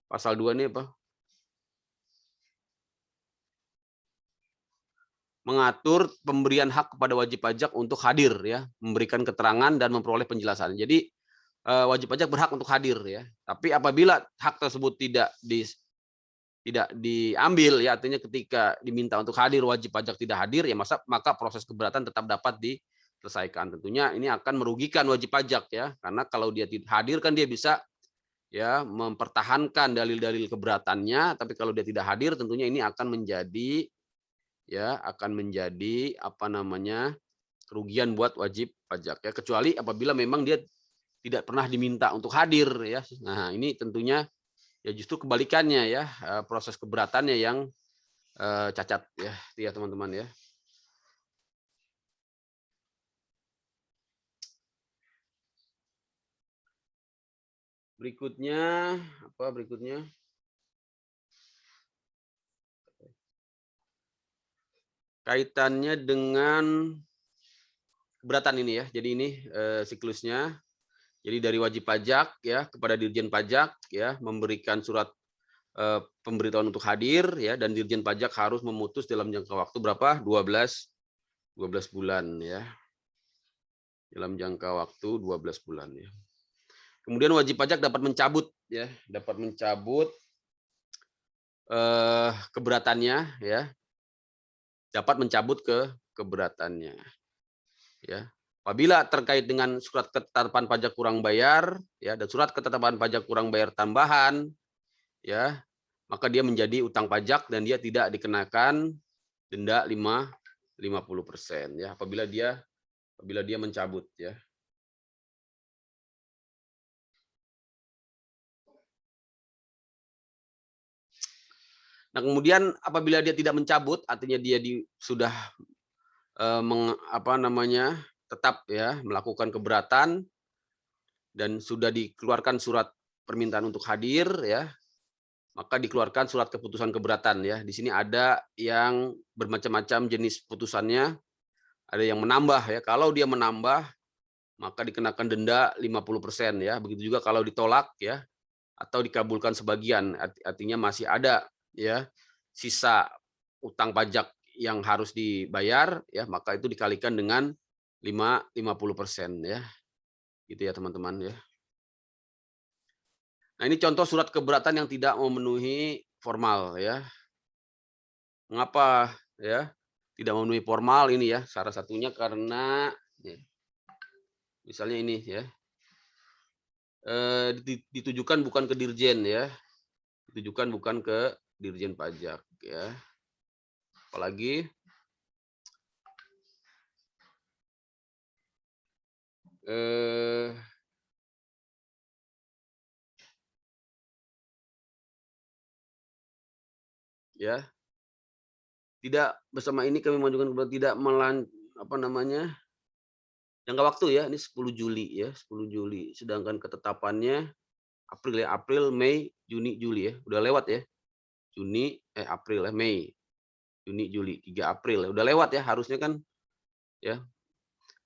Pasal 2 ini apa? Mengatur pemberian hak kepada wajib pajak untuk hadir ya, memberikan keterangan dan memperoleh penjelasan. Jadi wajib pajak berhak untuk hadir ya. Tapi apabila hak tersebut tidak diambil ya, artinya ketika diminta untuk hadir wajib pajak tidak hadir ya maka proses keberatan tetap dapat diselesaikan. Tentunya ini akan merugikan wajib pajak ya, karena kalau dia tidak hadir kan dia bisa ya mempertahankan dalil-dalil keberatannya, tapi kalau dia tidak hadir tentunya ini akan menjadi apa namanya kerugian buat wajib pajak ya, kecuali apabila memang dia tidak pernah diminta untuk hadir ya. Nah, ini tentunya ya justru kebalikannya ya, proses keberatannya yang cacat ya teman-teman ya. Berikutnya apa berikutnya? Kaitannya dengan keberatan ini ya. Jadi ini siklusnya. Jadi dari wajib pajak ya kepada Dirjen Pajak ya memberikan surat pemberitahuan untuk hadir ya, dan Dirjen Pajak harus memutus dalam jangka waktu berapa? 12 bulan ya. Dalam jangka waktu 12 bulan ya. Kemudian wajib pajak dapat mencabut ya, keberatannya ya. Dapat mencabut keberatannya ya. Apabila terkait dengan surat ketetapan pajak kurang bayar ya dan surat ketetapan pajak kurang bayar tambahan ya, maka dia menjadi utang pajak dan dia tidak dikenakan denda 50% ya apabila dia mencabut ya. Nah, kemudian apabila dia tidak mencabut artinya dia sudah tetap ya melakukan keberatan dan sudah dikeluarkan surat permintaan untuk hadir ya, maka dikeluarkan surat keputusan keberatan ya. Di sini ada yang bermacam-macam jenis putusannya, ada yang menambah ya. Kalau dia menambah maka dikenakan denda 50% ya. Begitu juga kalau ditolak ya atau dikabulkan sebagian, artinya masih ada ya sisa utang pajak yang harus dibayar ya, maka itu dikalikan dengan 50% ya. Gitu ya teman-teman ya. Nah, ini contoh surat keberatan yang tidak memenuhi formal ya. Mengapa ya tidak memenuhi formal ini ya? Salah satunya karena ya, misalnya ini ya. ditujukan bukan ke dirjen ya. Ditujukan bukan ke dirjen pajak ya. Apalagi ya, tidak bersama ini kami mengajukan tidak jangka waktu ya, ini 10 Juli ya, 10 Juli. Sedangkan ketetapannya April ya, April, Mei, Juni, Juli ya. Udah lewat ya. April ya, Mei, Juni, Juli, 3 April ya. Udah lewat ya, harusnya kan ya.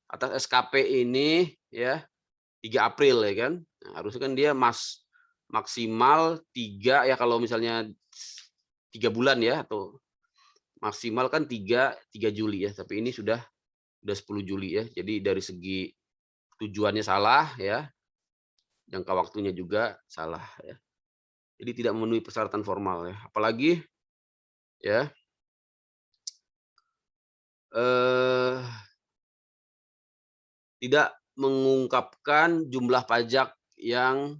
Atas SKP ini ya 3 April ya kan. Nah, harusnya kan dia maksimal 3 ya, kalau misalnya 3 bulan ya, atau maksimal kan 3 Juli ya, tapi ini sudah 10 Juli ya. Jadi dari segi tujuannya salah ya, jangka waktunya juga salah ya. Jadi tidak memenuhi persyaratan formal ya. Apalagi ya tidak mengungkapkan jumlah pajak yang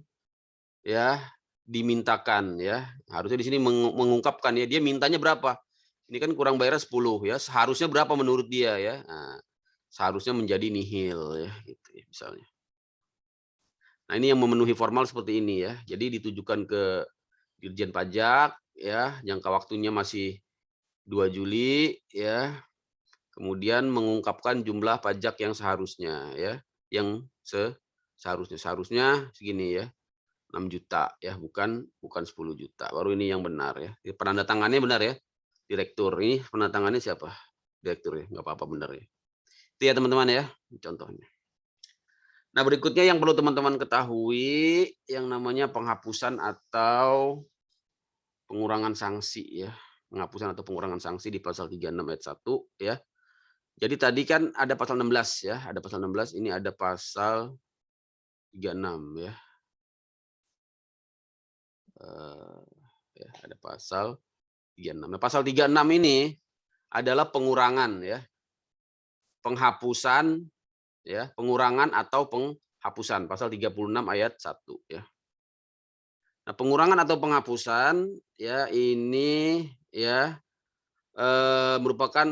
ya dimintakan ya. Harusnya di sini mengungkapkan ya, dia mintanya berapa. Ini kan kurang bayar 10 ya, seharusnya berapa menurut dia ya. Nah, seharusnya menjadi nihil ya gitu ya misalnya. Nah, ini yang memenuhi formal seperti ini ya. Jadi ditujukan ke Dirjen Pajak ya, jangka waktunya masih 2 Juli ya. Kemudian mengungkapkan jumlah pajak yang seharusnya ya, yang seharusnya segini ya. 6 juta ya, bukan 10 juta. Baru ini yang benar ya. Penanda tangannya benar ya. Direktur ini penanda tangannya siapa? Direktur ya, nggak apa-apa, benar ya. Itu ya teman-teman ya, contohnya. Nah, berikutnya yang perlu teman-teman ketahui yang namanya penghapusan atau pengurangan sanksi ya. Penghapusan atau pengurangan sanksi di pasal 36 ayat 1 ya. Jadi tadi kan ada pasal 16 ya, ada pasal 16, ini ada pasal 36 ya. Ya, ada pasal 36. Nah, pasal 36 ini adalah pengurangan ya. Penghapusan ya, pengurangan atau penghapusan, pasal 36 ayat 1 ya. Nah, pengurangan atau penghapusan ya ini ya merupakan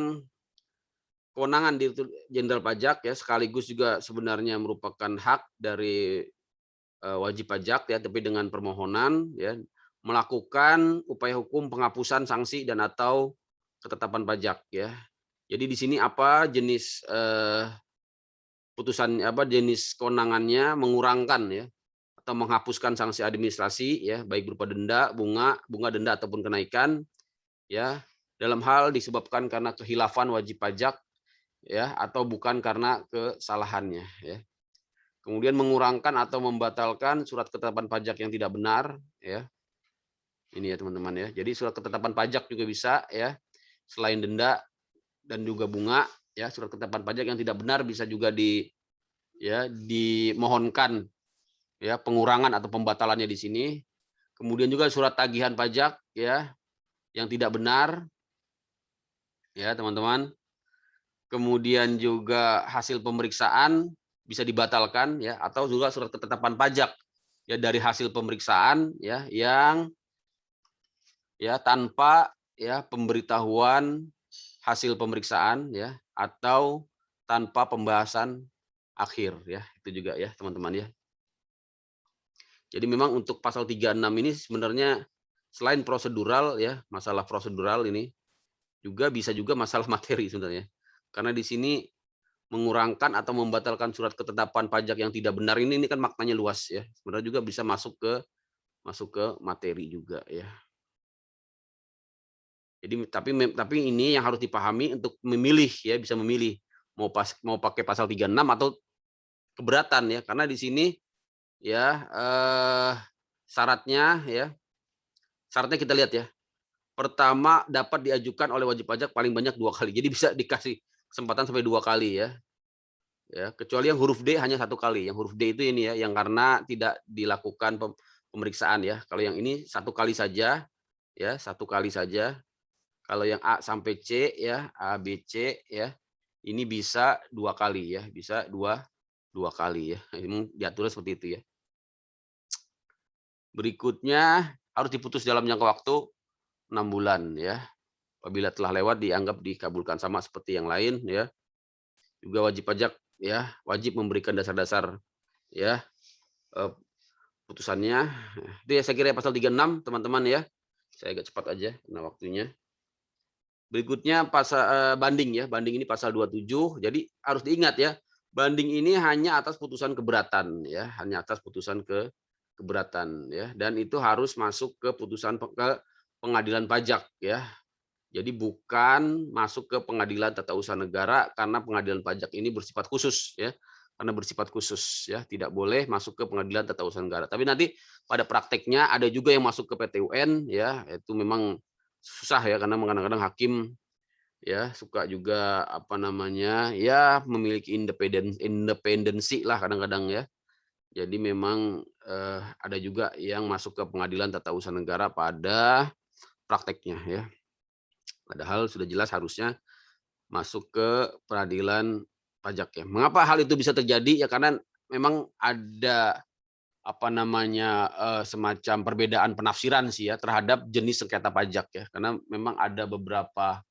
kewenangan Direktur Jenderal Pajak ya, sekaligus juga sebenarnya merupakan hak dari wajib pajak ya, tapi dengan permohonan ya, melakukan upaya hukum penghapusan sanksi dan atau ketetapan pajak ya. Jadi di sini apa jenis putusan jenis kewenangannya mengurangkan ya atau menghapuskan sanksi administrasi ya, baik berupa denda, bunga denda ataupun kenaikan ya, dalam hal disebabkan karena kehilafan wajib pajak ya, atau bukan karena kesalahannya ya. Kemudian mengurangkan atau membatalkan surat ketetapan pajak yang tidak benar ya. Ini ya teman-teman ya. Jadi surat ketetapan pajak juga bisa ya. Selain denda dan juga bunga ya, surat ketetapan pajak yang tidak benar bisa juga dimohonkan ya pengurangan atau pembatalannya di sini. Kemudian juga surat tagihan pajak ya yang tidak benar ya, teman-teman. Kemudian juga hasil pemeriksaan bisa dibatalkan ya, atau juga surat ketetapan pajak ya dari hasil pemeriksaan ya yang ya tanpa ya pemberitahuan hasil pemeriksaan ya, atau tanpa pembahasan akhir ya, itu juga ya teman-teman ya. Jadi memang untuk pasal 36 ini sebenarnya selain prosedural ya, masalah prosedural ini bisa juga masalah materi sebenarnya. Karena di sini mengurangkan atau membatalkan surat ketetapan pajak yang tidak benar ini kan maknanya luas ya. Sebenarnya juga bisa masuk ke materi juga ya. Jadi tapi ini yang harus dipahami untuk memilih ya, bisa memilih mau pakai pasal 36 atau keberatan ya. Karena di sini ya syaratnya kita lihat ya. Pertama, dapat diajukan oleh wajib pajak paling banyak 2 kali. Jadi bisa dikasih kesempatan sampai 2 kali ya. Ya, kecuali yang huruf D hanya 1 kali. Yang huruf D itu ini ya, yang karena tidak dilakukan pemeriksaan ya. Kalau yang ini 1 kali saja ya, 1 kali saja. Kalau yang A sampai C ya, A, B, C ya, ini bisa 2 kali ya, bisa dua kali ya. Ini diatur seperti itu ya. Berikutnya harus diputus dalam jangka waktu 6 bulan ya. Apabila telah lewat dianggap dikabulkan, sama seperti yang lain ya. Juga wajib pajak ya, wajib memberikan dasar-dasar ya putusannya. Itu ya saya kira pasal 36 teman-teman ya. Saya agak cepat aja karena waktunya. Berikutnya pasal banding ya. Banding ini pasal 27. Jadi harus diingat ya, banding ini hanya atas putusan keberatan ya, hanya atas putusan keberatan ya, dan itu harus masuk ke putusan ke pengadilan pajak ya. Jadi bukan masuk ke pengadilan tata usaha negara, karena pengadilan pajak ini bersifat khusus ya. Karena bersifat khusus ya, tidak boleh masuk ke pengadilan tata usaha negara. Tapi nanti pada prakteknya ada juga yang masuk ke PT UN ya, itu memang susah ya, karena kadang-kadang hakim ya suka juga apa namanya ya, memiliki independensi lah kadang-kadang ya. Jadi memang ada juga yang masuk ke pengadilan tata usaha negara pada prakteknya ya. Padahal sudah jelas harusnya masuk ke peradilan pajak ya. Mengapa hal itu bisa terjadi? Ya karena memang ada apa namanya semacam perbedaan penafsiran sih ya terhadap jenis sengketa pajak ya. Karena memang ada beberapa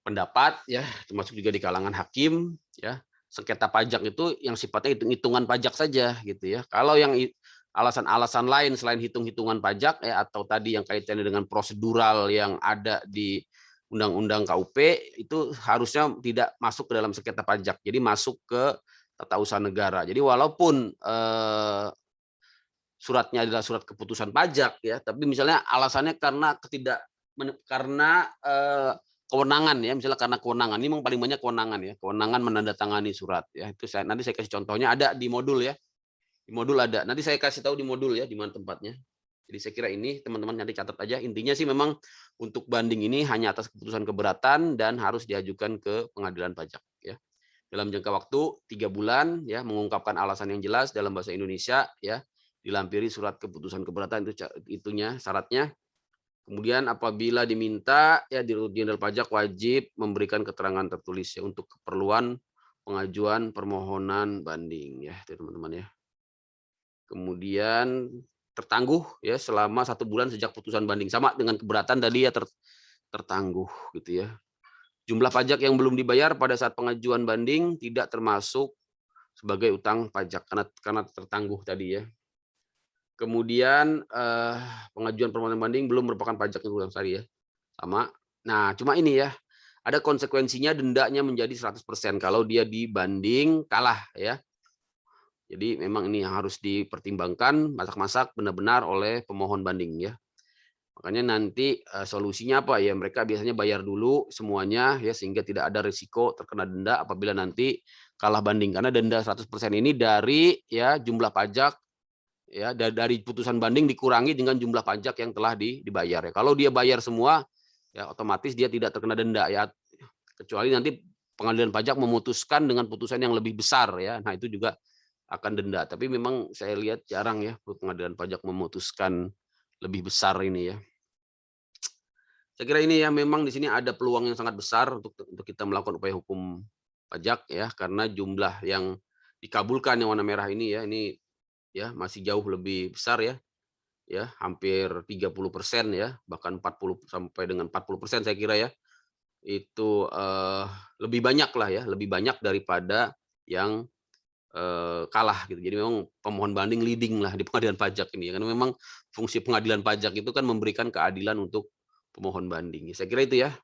pendapat ya, termasuk juga di kalangan hakim ya, sengketa pajak itu yang sifatnya hitung-hitungan pajak saja gitu ya. Kalau yang alasan-alasan lain selain hitung-hitungan pajak ya, atau tadi yang kaitannya dengan prosedural yang ada di Undang-Undang KUP, itu harusnya tidak masuk ke dalam sengketa pajak. Jadi masuk ke tata usaha negara. Jadi walaupun suratnya adalah surat keputusan pajak ya, tapi misalnya alasannya karena kewenangan ya, misalnya karena kewenangan, ini memang paling banyak kewenangan ya, kewenangan menandatangani surat ya. Itu nanti saya kasih contohnya, ada di modul ya. Di modul ada. Nanti saya kasih tahu di modul ya di mana tempatnya. Jadi saya kira ini teman-teman nanti catat aja. Intinya sih memang untuk banding ini hanya atas keputusan keberatan dan harus diajukan ke pengadilan pajak ya. Dalam jangka waktu 3 bulan ya, mengungkapkan alasan yang jelas dalam bahasa Indonesia ya, dilampiri surat keputusan keberatan, itu itunya syaratnya. Kemudian apabila diminta ya, Dirut Jenderal Pajak wajib memberikan keterangan tertulis ya untuk keperluan pengajuan permohonan banding ya teman-teman ya. Kemudian tertangguh ya selama 1 bulan sejak putusan banding, sama dengan keberatan tadi ya, tertangguh gitu ya. Jumlah pajak yang belum dibayar pada saat pengajuan banding tidak termasuk sebagai utang pajak karena tertangguh tadi ya. Kemudian pengajuan permohonan banding belum merupakan pajak yang ulang tadi ya, sama. Nah cuma ini ya, ada konsekuensinya, dendanya menjadi 100% kalau dia dibanding kalah ya. Jadi memang ini yang harus dipertimbangkan masak-masak benar-benar oleh pemohon banding ya. Makanya nanti solusinya apa ya, mereka biasanya bayar dulu semuanya ya, sehingga tidak ada risiko terkena denda apabila nanti kalah banding, karena denda 100% ini dari ya jumlah pajak ya, dari putusan banding dikurangi dengan jumlah pajak yang telah dibayar ya. Kalau dia bayar semua ya otomatis dia tidak terkena denda ya, kecuali nanti pengadilan pajak memutuskan dengan putusan yang lebih besar ya. Nah itu juga akan denda. Tapi memang saya lihat jarang ya pengadilan pajak memutuskan lebih besar ini ya. Saya kira ini ya, memang di sini ada peluang yang sangat besar untuk kita melakukan upaya hukum pajak ya, karena jumlah yang dikabulkan yang warna merah ini ya, ini ya masih jauh lebih besar ya. Ya, hampir 30% ya, bahkan 40 sampai dengan 40% saya kira ya. Itu lebih banyak lah ya, lebih banyak daripada yang kalah gitu. Jadi memang pemohon banding leading lah di pengadilan pajak ini, karena memang fungsi pengadilan pajak itu kan memberikan keadilan untuk pemohon banding. Saya kira itu ya.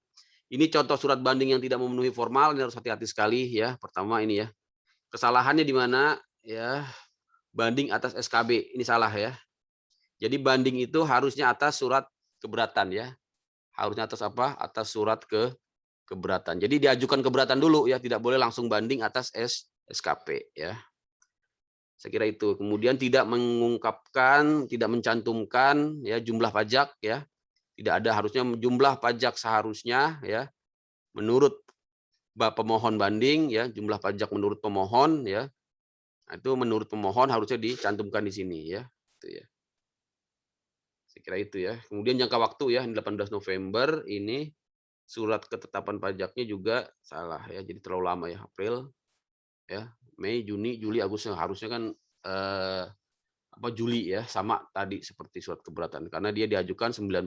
Ini contoh surat banding yang tidak memenuhi formal, ini harus hati-hati sekali ya. Pertama ini ya, kesalahannya di mana ya, banding atas SKB, ini salah ya. Jadi banding itu harusnya atas surat keberatan ya. Harusnya atas apa? Atas surat keberatan. Jadi diajukan keberatan dulu ya, tidak boleh langsung banding atas SKP ya. Saya kira itu. Kemudian tidak mengungkapkan, tidak mencantumkan ya jumlah pajak ya. Tidak ada, harusnya jumlah pajak seharusnya ya menurut pemohon banding ya, jumlah pajak menurut pemohon ya. Itu menurut pemohon harusnya dicantumkan di sini ya. Itu ya. Saya kira itu ya. Kemudian jangka waktu ya, 18 November ini surat ketetapan pajaknya juga salah ya. Jadi terlalu lama ya, April ya, Mei, Juni, Juli, Agustus, harusnya kan Juli ya, sama tadi seperti surat keberatan karena dia diajukan 90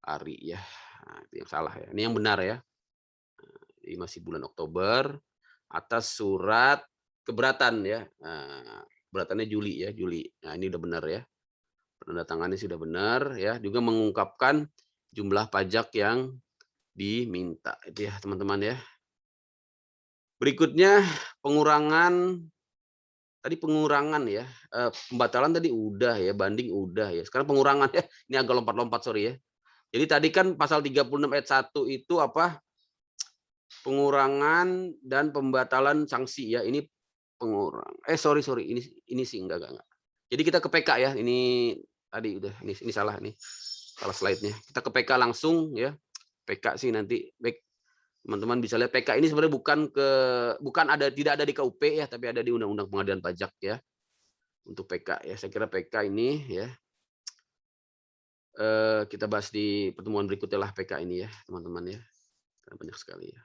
hari ya. Nah, itu yang salah ya. Ini yang benar ya. Ini masih bulan Oktober atas surat keberatan ya. Nah, keberatannya Juli ya, Juli. Nah, ini udah benar ya. Penandatangannya sudah benar ya. Juga mengungkapkan jumlah pajak yang diminta itu ya, teman-teman ya. Berikutnya pengurangan ya, pembatalan tadi udah ya, banding udah ya. Sekarang pengurangan ya, ini agak lompat-lompat sorry ya. Jadi tadi kan pasal 36 ayat 1 itu apa? Pengurangan dan pembatalan sanksi ya. Ini sorry ini sih enggak. Jadi kita ke PK ya. Ini tadi udah ini salah nih. Salah slide-nya. Kita ke PK langsung ya. PK sih nanti baik teman-teman bisa lihat PK ini sebenarnya tidak ada di KUP ya, tapi ada di Undang-Undang Pengadilan Pajak ya. Untuk PK ya, saya kira PK ini ya kita bahas di pertemuan berikutnya lah PK ini ya, teman-teman ya. Karena banyak sekali ya.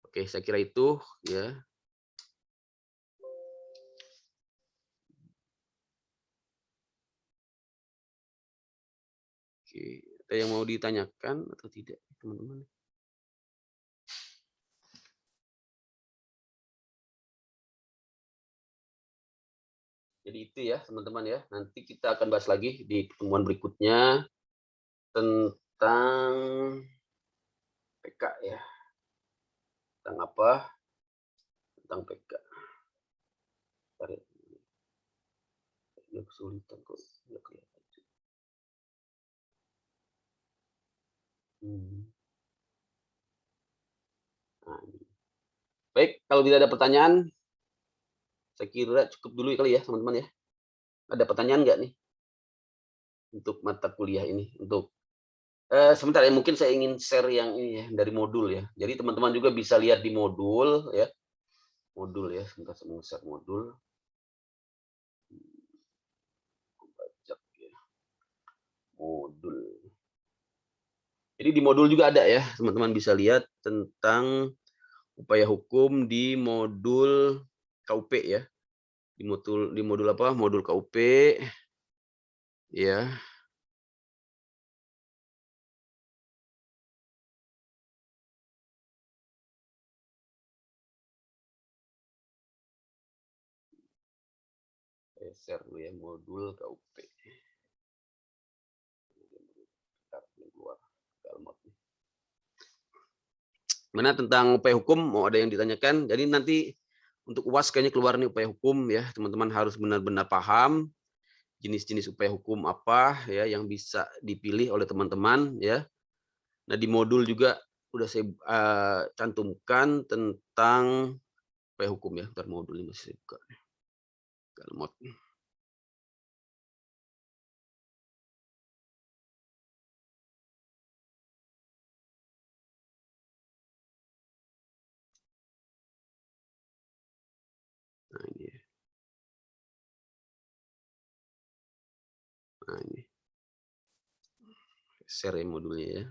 Oke, saya kira itu ya. Oke, ada yang mau ditanyakan atau tidak, teman-teman? Jadi itu ya teman-teman ya, nanti kita akan bahas lagi di pertemuan berikutnya tentang PK ya. Tentang apa? Tentang PK. Ini kesulitan kok, nggak kelihatan. Nah, baik, kalau tidak ada pertanyaan, saya kira cukup dulu kali ya teman-teman ya. Ada pertanyaan nggak nih untuk mata kuliah ini? Untuk sebentar ya, mungkin saya ingin share yang ini ya dari modul ya. Jadi teman-teman juga bisa lihat di modul ya. Modul ya, sebentar saya mau share modul. Pajak ya. Modul. Jadi di modul juga ada ya, teman-teman bisa lihat tentang upaya hukum di modul KUP ya. Di modul apa? Modul KUP ya. Share dulu ya modul KUP. Mana tentang upaya hukum mau ada yang ditanyakan? Jadi nanti untuk UAS kayaknya keluar nih upaya hukum ya, teman-teman harus benar-benar paham jenis-jenis upaya hukum apa ya yang bisa dipilih oleh teman-teman ya. Nah di modul juga udah saya cantumkan tentang upaya hukum ya. Ntar modul ini masih saya buka. Galmot. Nah ini ya. Nah ini. Share ya modulnya ya.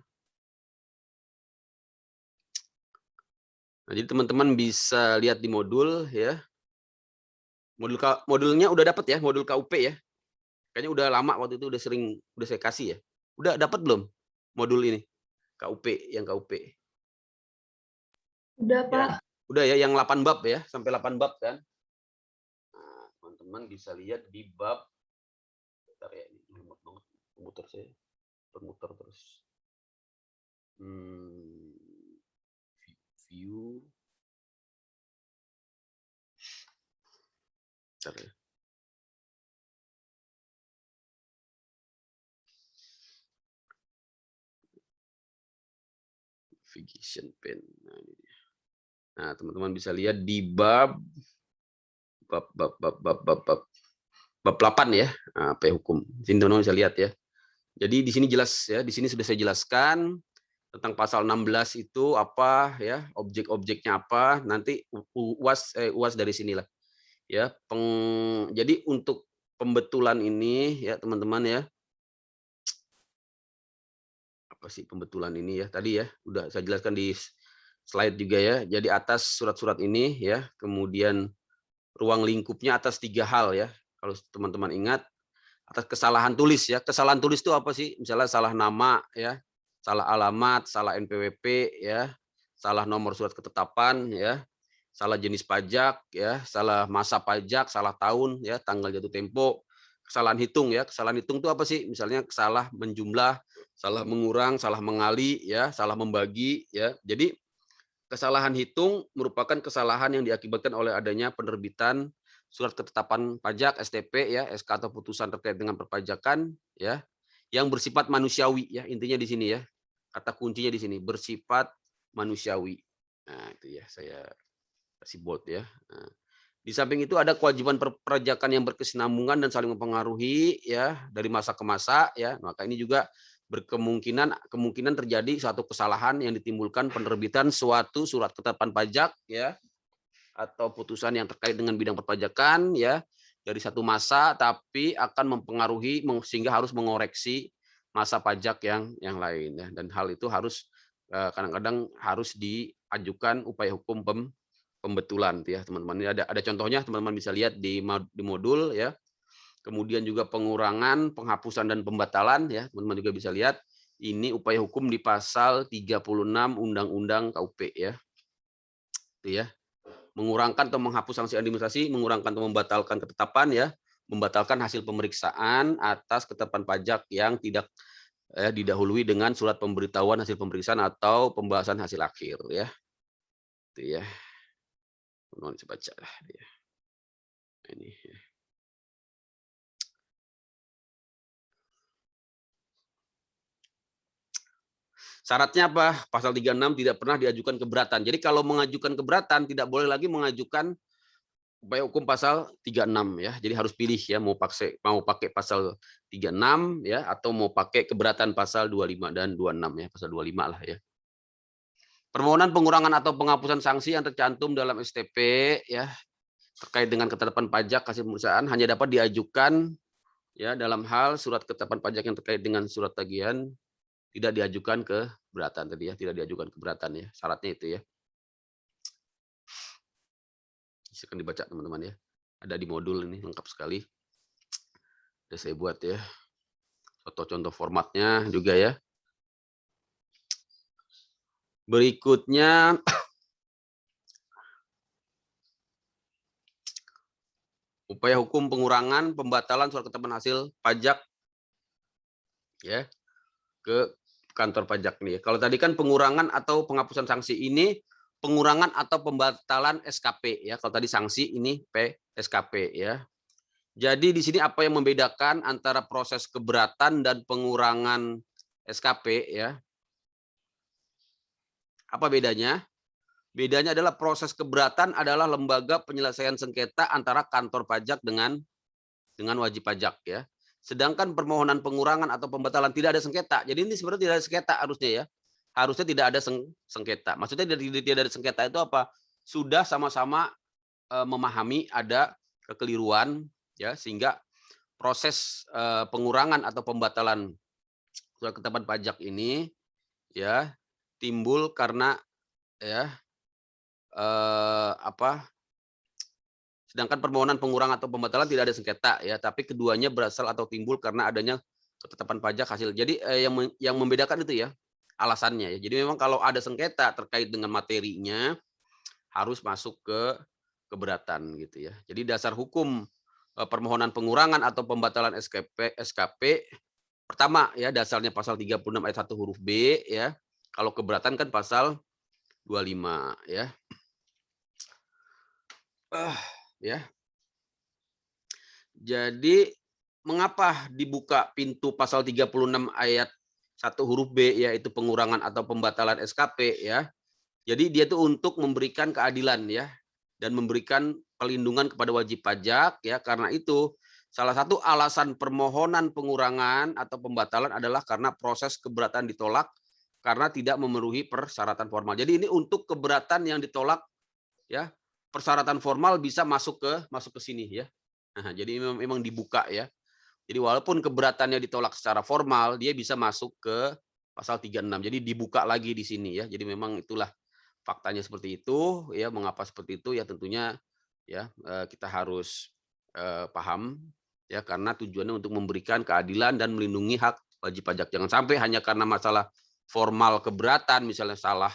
Nah, jadi teman-teman bisa lihat di modul ya. Modulnya udah dapat ya, modul KUP ya. Kayaknya udah lama waktu itu udah saya kasih ya. Udah dapat belum modul ini? KUP yang KUP. Udah, Pak. Ya, udah ya yang 8 bab ya, sampai 8 bab kan. Nah, teman-teman bisa lihat di bab bentar ya, ini lemot banget komputer saya. Bermuter terus. View. Bentar ya. Navigation pen. Nah, ini dia. Nah, teman-teman bisa lihat di bab 8 ya. Nah, apa hukum. Sini teman-teman bisa lihat ya. Jadi di sini jelas ya, di sini sudah saya jelaskan tentang pasal 16 itu apa ya, objek-objeknya apa, nanti UAS dari sinilah. Ya, jadi untuk pembetulan ini ya, teman-teman ya. Apa sih pembetulan ini ya? Tadi ya, udah saya jelaskan di slide juga ya. Jadi atas surat-surat ini ya, kemudian ruang lingkupnya atas 3 hal ya. Kalau teman-teman ingat, atas kesalahan tulis ya. Kesalahan tulis itu apa sih? Misalnya salah nama ya, salah alamat, salah NPWP ya, salah nomor surat ketetapan ya, salah jenis pajak ya, salah masa pajak, salah tahun ya, tanggal jatuh tempo, kesalahan hitung ya. Kesalahan hitung itu apa sih? Misalnya salah menjumlah, salah mengurang, salah mengali ya, salah membagi ya. Jadi kesalahan hitung merupakan kesalahan yang diakibatkan oleh adanya penerbitan surat ketetapan pajak STP ya, SK atau putusan terkait dengan perpajakan ya, yang bersifat manusiawi ya, intinya di sini ya. Kata kuncinya di sini, bersifat manusiawi. Nah, itu ya saya kasih bold ya. Nah, di samping itu ada kewajiban perpajakan yang berkesinambungan dan saling mempengaruhi ya dari masa ke masa ya. Maka ini juga kemungkinan terjadi suatu kesalahan yang ditimbulkan penerbitan suatu surat ketetapan pajak ya atau putusan yang terkait dengan bidang perpajakan ya dari satu masa, tapi akan mempengaruhi sehingga harus mengoreksi masa pajak yang lain ya. Dan hal itu harus kadang-kadang harus diajukan upaya hukum pembetulan ya teman-teman. Ini ada contohnya, teman-teman bisa lihat di modul ya. Kemudian juga pengurangan, penghapusan dan pembatalan ya, teman-teman juga bisa lihat. Ini upaya hukum di pasal 36 Undang-Undang KUP ya. Itu ya. Mengurangkan atau menghapus sanksi administrasi, mengurangkan atau membatalkan ketetapan ya, membatalkan hasil pemeriksaan atas ketetapan pajak yang tidak didahului dengan surat pemberitahuan hasil pemeriksaan atau pembahasan hasil akhir ya. Itu ya. Teman-teman bisa baca lah ya. Ini ya. Syaratnya apa? Pasal 36 tidak pernah diajukan keberatan. Jadi kalau mengajukan keberatan tidak boleh lagi mengajukan upaya hukum pasal 36 ya. Jadi harus pilih ya mau pakai pasal 36 ya atau mau pakai keberatan pasal 25 dan 26 ya, pasal 25 lah ya. Permohonan pengurangan atau penghapusan sanksi yang tercantum dalam STP ya terkait dengan ketetapan pajak hasil pemeriksaan hanya dapat diajukan ya dalam hal surat ketetapan pajak yang terkait dengan surat tagihan tidak diajukan keberatan tadi ya, tidak diajukan keberatan ya. Syaratnya itu ya. Silakan dibaca teman-teman ya. Ada di modul ini lengkap sekali. Sudah saya buat ya. Contoh-contoh formatnya juga ya. Berikutnya upaya hukum pengurangan pembatalan surat ketetapan hasil pajak ya ke kantor pajak nih. Kalau tadi kan pengurangan atau penghapusan sanksi, ini pengurangan atau pembatalan SKP ya. Kalau tadi sanksi ini SKP ya. Jadi di sini apa yang membedakan antara proses keberatan dan pengurangan SKP ya? Apa bedanya? Bedanya adalah proses keberatan adalah lembaga penyelesaian sengketa antara kantor pajak dengan wajib pajak ya. Sedangkan permohonan pengurangan atau pembatalan tidak ada sengketa. Jadi ini sebenarnya tidak ada sengketa harusnya ya. Harusnya tidak ada sengketa. Maksudnya tidak ada sengketa itu apa? Sudah sama-sama memahami ada kekeliruan ya sehingga proses pengurangan atau pembatalan surat ketetapan pajak ini ya timbul karena ya sedangkan permohonan pengurangan atau pembatalan tidak ada sengketa ya, tapi keduanya berasal atau timbul karena adanya ketetapan pajak hasil. Jadi yang membedakan itu ya alasannya ya. Jadi memang kalau ada sengketa terkait dengan materinya harus masuk ke keberatan gitu ya. Jadi dasar hukum permohonan pengurangan atau pembatalan SKP pertama ya dasarnya pasal 36 ayat 1 huruf B ya. Kalau keberatan kan pasal 25 ya. Ya. Jadi mengapa dibuka pintu pasal 36 ayat 1 huruf B yaitu pengurangan atau pembatalan SKP ya. Jadi dia itu untuk memberikan keadilan ya dan memberikan perlindungan kepada wajib pajak ya. Karena itu salah satu alasan permohonan pengurangan atau pembatalan adalah karena proses keberatan ditolak karena tidak memenuhi persyaratan formal. Jadi ini untuk keberatan yang ditolak ya. Persyaratan formal bisa masuk ke sini ya. Nah, jadi memang dibuka ya. Jadi walaupun keberatannya ditolak secara formal, dia bisa masuk ke pasal 36. Jadi dibuka lagi di sini ya. Jadi memang itulah faktanya seperti itu ya. Mengapa seperti itu ya tentunya ya kita harus paham ya, karena tujuannya untuk memberikan keadilan dan melindungi hak wajib pajak. Jangan sampai hanya karena masalah formal keberatan, misalnya salah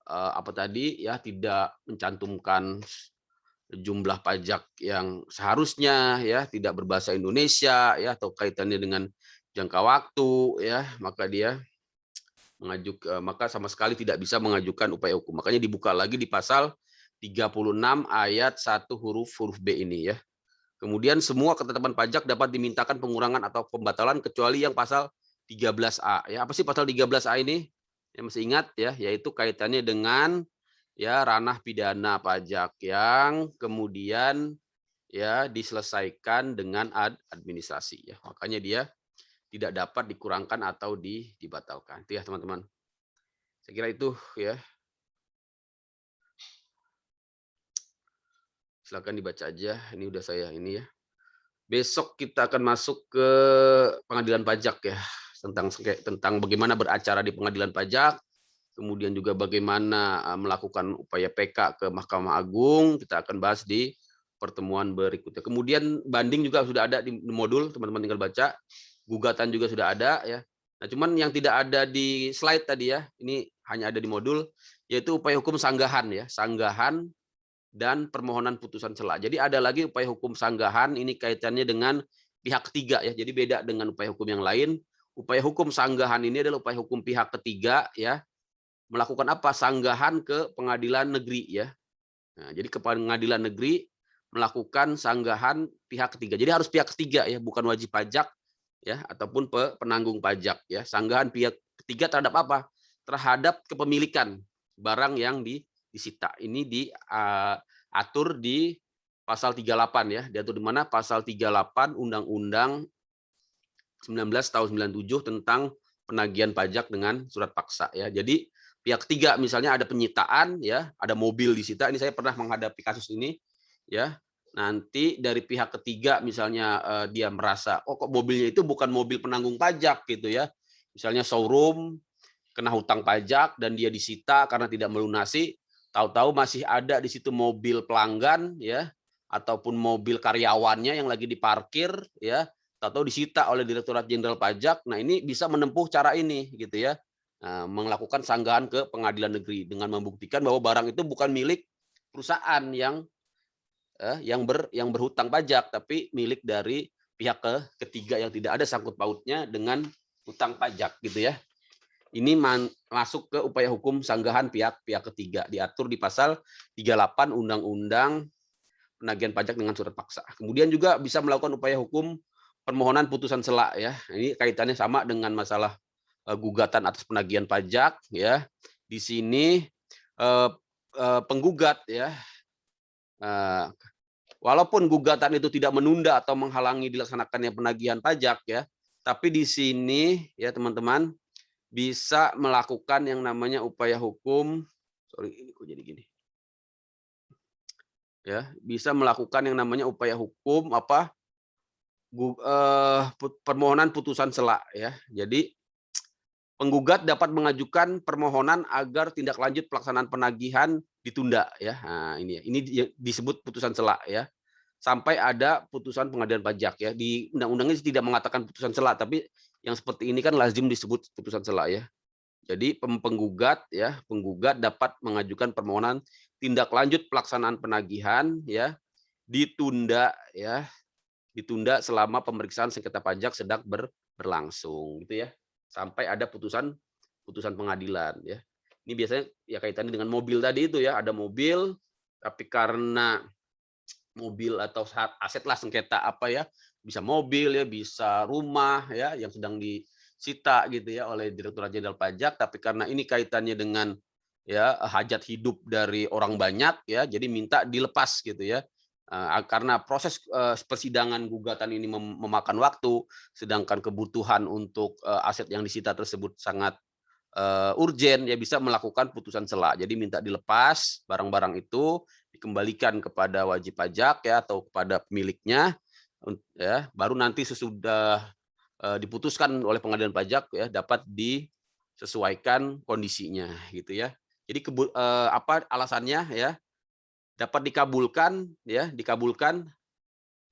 apa tadi ya, tidak mencantumkan jumlah pajak yang seharusnya ya, tidak berbahasa Indonesia ya, atau kaitannya dengan jangka waktu ya, maka sama sekali tidak bisa mengajukan upaya hukum. Makanya dibuka lagi di pasal 36 ayat 1 huruf B ini ya. Kemudian semua ketetapan pajak dapat dimintakan pengurangan atau pembatalan kecuali yang pasal 13A. Ya, apa sih pasal 13A ini? Yang masih ingat ya, yaitu kaitannya dengan ya ranah pidana pajak yang kemudian ya diselesaikan dengan administrasi ya. Makanya dia tidak dapat dikurangkan atau dibatalkan. Itu ya, teman-teman. Saya kira itu ya. Silakan dibaca aja. Ini udah saya ini ya. Besok kita akan masuk ke pengadilan pajak ya, tentang bagaimana beracara di pengadilan pajak, kemudian juga bagaimana melakukan upaya PK ke Mahkamah Agung. Kita akan bahas di pertemuan berikutnya. Kemudian banding juga sudah ada di modul, teman-teman tinggal baca. Gugatan juga sudah ada ya. Nah, cuman yang tidak ada di slide tadi ya, ini hanya ada di modul, yaitu upaya hukum sanggahan ya, sanggahan dan permohonan putusan sela. Jadi ada lagi upaya hukum sanggahan, ini kaitannya dengan pihak ketiga ya. Jadi beda dengan upaya hukum yang lain. Upaya hukum sanggahan ini adalah upaya hukum pihak ketiga ya. Melakukan apa? Sanggahan ke pengadilan negeri ya. Nah, jadi ke pengadilan negeri melakukan sanggahan pihak ketiga. Jadi harus pihak ketiga ya, bukan wajib pajak ya ataupun penanggung pajak ya. Sanggahan pihak ketiga terhadap apa? Terhadap kepemilikan barang yang disita. Ini diatur di pasal 38 ya. Diatur di mana? Pasal 38 Undang-Undang 19 tahun 97 tentang penagihan pajak dengan surat paksa ya. Jadi pihak ketiga misalnya ada penyitaan ya, ada mobil disita. Ini saya pernah menghadapi kasus ini ya. Nanti dari pihak ketiga misalnya dia merasa oh kok mobilnya itu bukan mobil penanggung pajak gitu ya. Misalnya showroom kena hutang pajak dan dia disita karena tidak melunasi. Tahu-tahu masih ada di situ mobil pelanggan ya, ataupun mobil karyawannya yang lagi diparkir ya, tahu-tahu disita oleh Direktorat Jenderal Pajak. Nah, ini bisa menempuh cara ini gitu ya. Nah, melakukan sanggahan ke pengadilan negeri dengan membuktikan bahwa barang itu bukan milik perusahaan yang berhutang pajak, tapi milik dari pihak ketiga yang tidak ada sangkut pautnya dengan hutang pajak gitu ya. Ini masuk ke upaya hukum sanggahan pihak ketiga, diatur di pasal 38 Undang-Undang Penagihan Pajak dengan surat paksa. Kemudian juga bisa melakukan upaya hukum permohonan putusan sela ya. Ini kaitannya sama dengan masalah gugatan atas penagihan pajak ya. Di sini penggugat ya, walaupun gugatan itu tidak menunda atau menghalangi dilaksanakannya penagihan pajak ya, tapi di sini ya teman-teman bisa melakukan yang namanya upaya hukum, ini kok jadi gini. Ya, bisa melakukan yang namanya upaya hukum permohonan putusan sela ya. Jadi penggugat dapat mengajukan permohonan agar tindak lanjut pelaksanaan penagihan ditunda ya. Nah, ini disebut putusan sela ya. Sampai ada putusan pengadilan pajak ya. Di undang-undangnya tidak mengatakan putusan sela, tapi yang seperti ini kan lazim disebut putusan sela ya. Jadi penggugat dapat mengajukan permohonan tindak lanjut pelaksanaan penagihan ya ditunda selama pemeriksaan sengketa pajak sedang berlangsung gitu ya, sampai ada putusan pengadilan ya. Ini biasanya ya kaitannya dengan mobil tadi itu ya, ada mobil tapi karena mobil atau aset lah sengketa apa ya, bisa mobil ya, bisa rumah ya yang sedang disita gitu ya oleh Direktorat Jenderal Pajak, tapi karena ini kaitannya dengan ya hajat hidup dari orang banyak ya, jadi minta dilepas gitu ya. Karena proses persidangan gugatan ini memakan waktu, sedangkan kebutuhan untuk aset yang disita tersebut sangat urgen, ya bisa melakukan putusan sela. Jadi minta dilepas barang-barang itu, dikembalikan kepada wajib pajak ya atau kepada pemiliknya ya, baru nanti sesudah diputuskan oleh pengadilan pajak ya dapat disesuaikan kondisinya gitu ya. Jadi apa alasannya ya? Dapat dikabulkan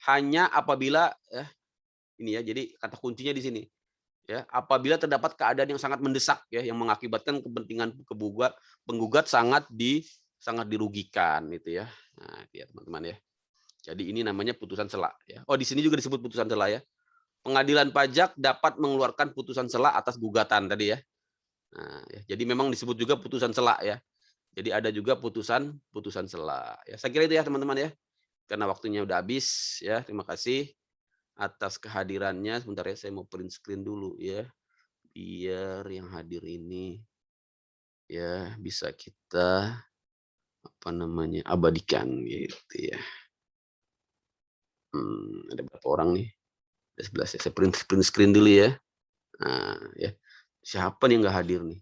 hanya apabila ini ya, jadi kata kuncinya di sini. Ya, apabila terdapat keadaan yang sangat mendesak ya, yang mengakibatkan kepentingan penggugat sangat dirugikan gitu ya. Nah, ya teman-teman ya. Jadi ini namanya putusan sela ya. Oh, di sini juga disebut putusan sela ya. Pengadilan pajak dapat mengeluarkan putusan sela atas gugatan tadi ya. Nah, ya, jadi memang disebut juga putusan sela ya. Jadi ada juga putusan sela. Ya, saya kira itu ya teman-teman ya. Karena waktunya udah habis ya. Terima kasih atas kehadirannya. Sebentar ya, saya mau print screen dulu ya. Biar yang hadir ini ya bisa kita abadikan gitu ya. Ada berapa orang nih? Ada 11 ya. Saya print screen dulu ya. Nah, ya. Siapa nih yang nggak hadir nih?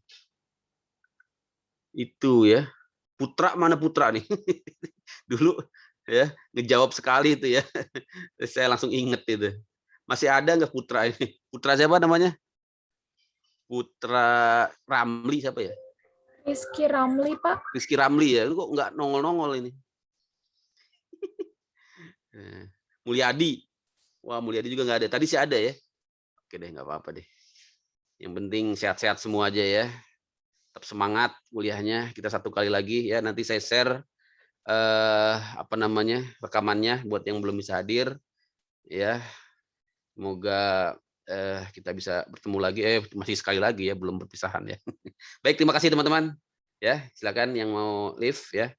Itu ya. Putra, mana Putra nih? Dulu ya ngejawab sekali itu ya. Saya langsung inget itu. Masih ada nggak Putra ini? Putra siapa namanya? Putra Ramli siapa ya? Rizky Ramli, Pak. Rizky Ramli ya. Lu kok nggak nongol-nongol ini? Mulyadi. Wah, Mulyadi juga nggak ada. Tadi sih ada ya. Oke deh, nggak apa-apa deh. Yang penting sehat-sehat semua aja ya. Tetap semangat kuliahnya. Kita satu kali lagi ya. Nanti saya share rekamannya buat yang belum bisa hadir. Ya, semoga kita bisa bertemu lagi. Masih sekali lagi ya, belum berpisahan ya. Baik, terima kasih teman-teman. Ya, silakan yang mau live ya.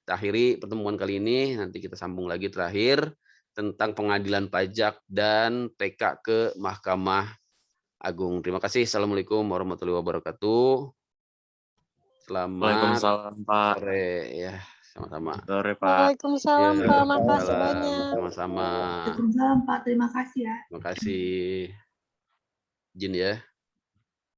Kita akhiri pertemuan kali ini. Nanti kita sambung lagi terakhir tentang pengadilan pajak dan PK ke Mahkamah Agung. Terima kasih. Assalamualaikum warahmatullahi wabarakatuh. Selamat Waalaikumsalam, Pak. sore ya. Sama-sama. Sore, Pak. Waalaikumsalam, Ya, Pak. Makasih salam. banyak. Sama-sama. Waalaikumsalam, Pak. Terima kasih ya. Terima kasih. Izin ya.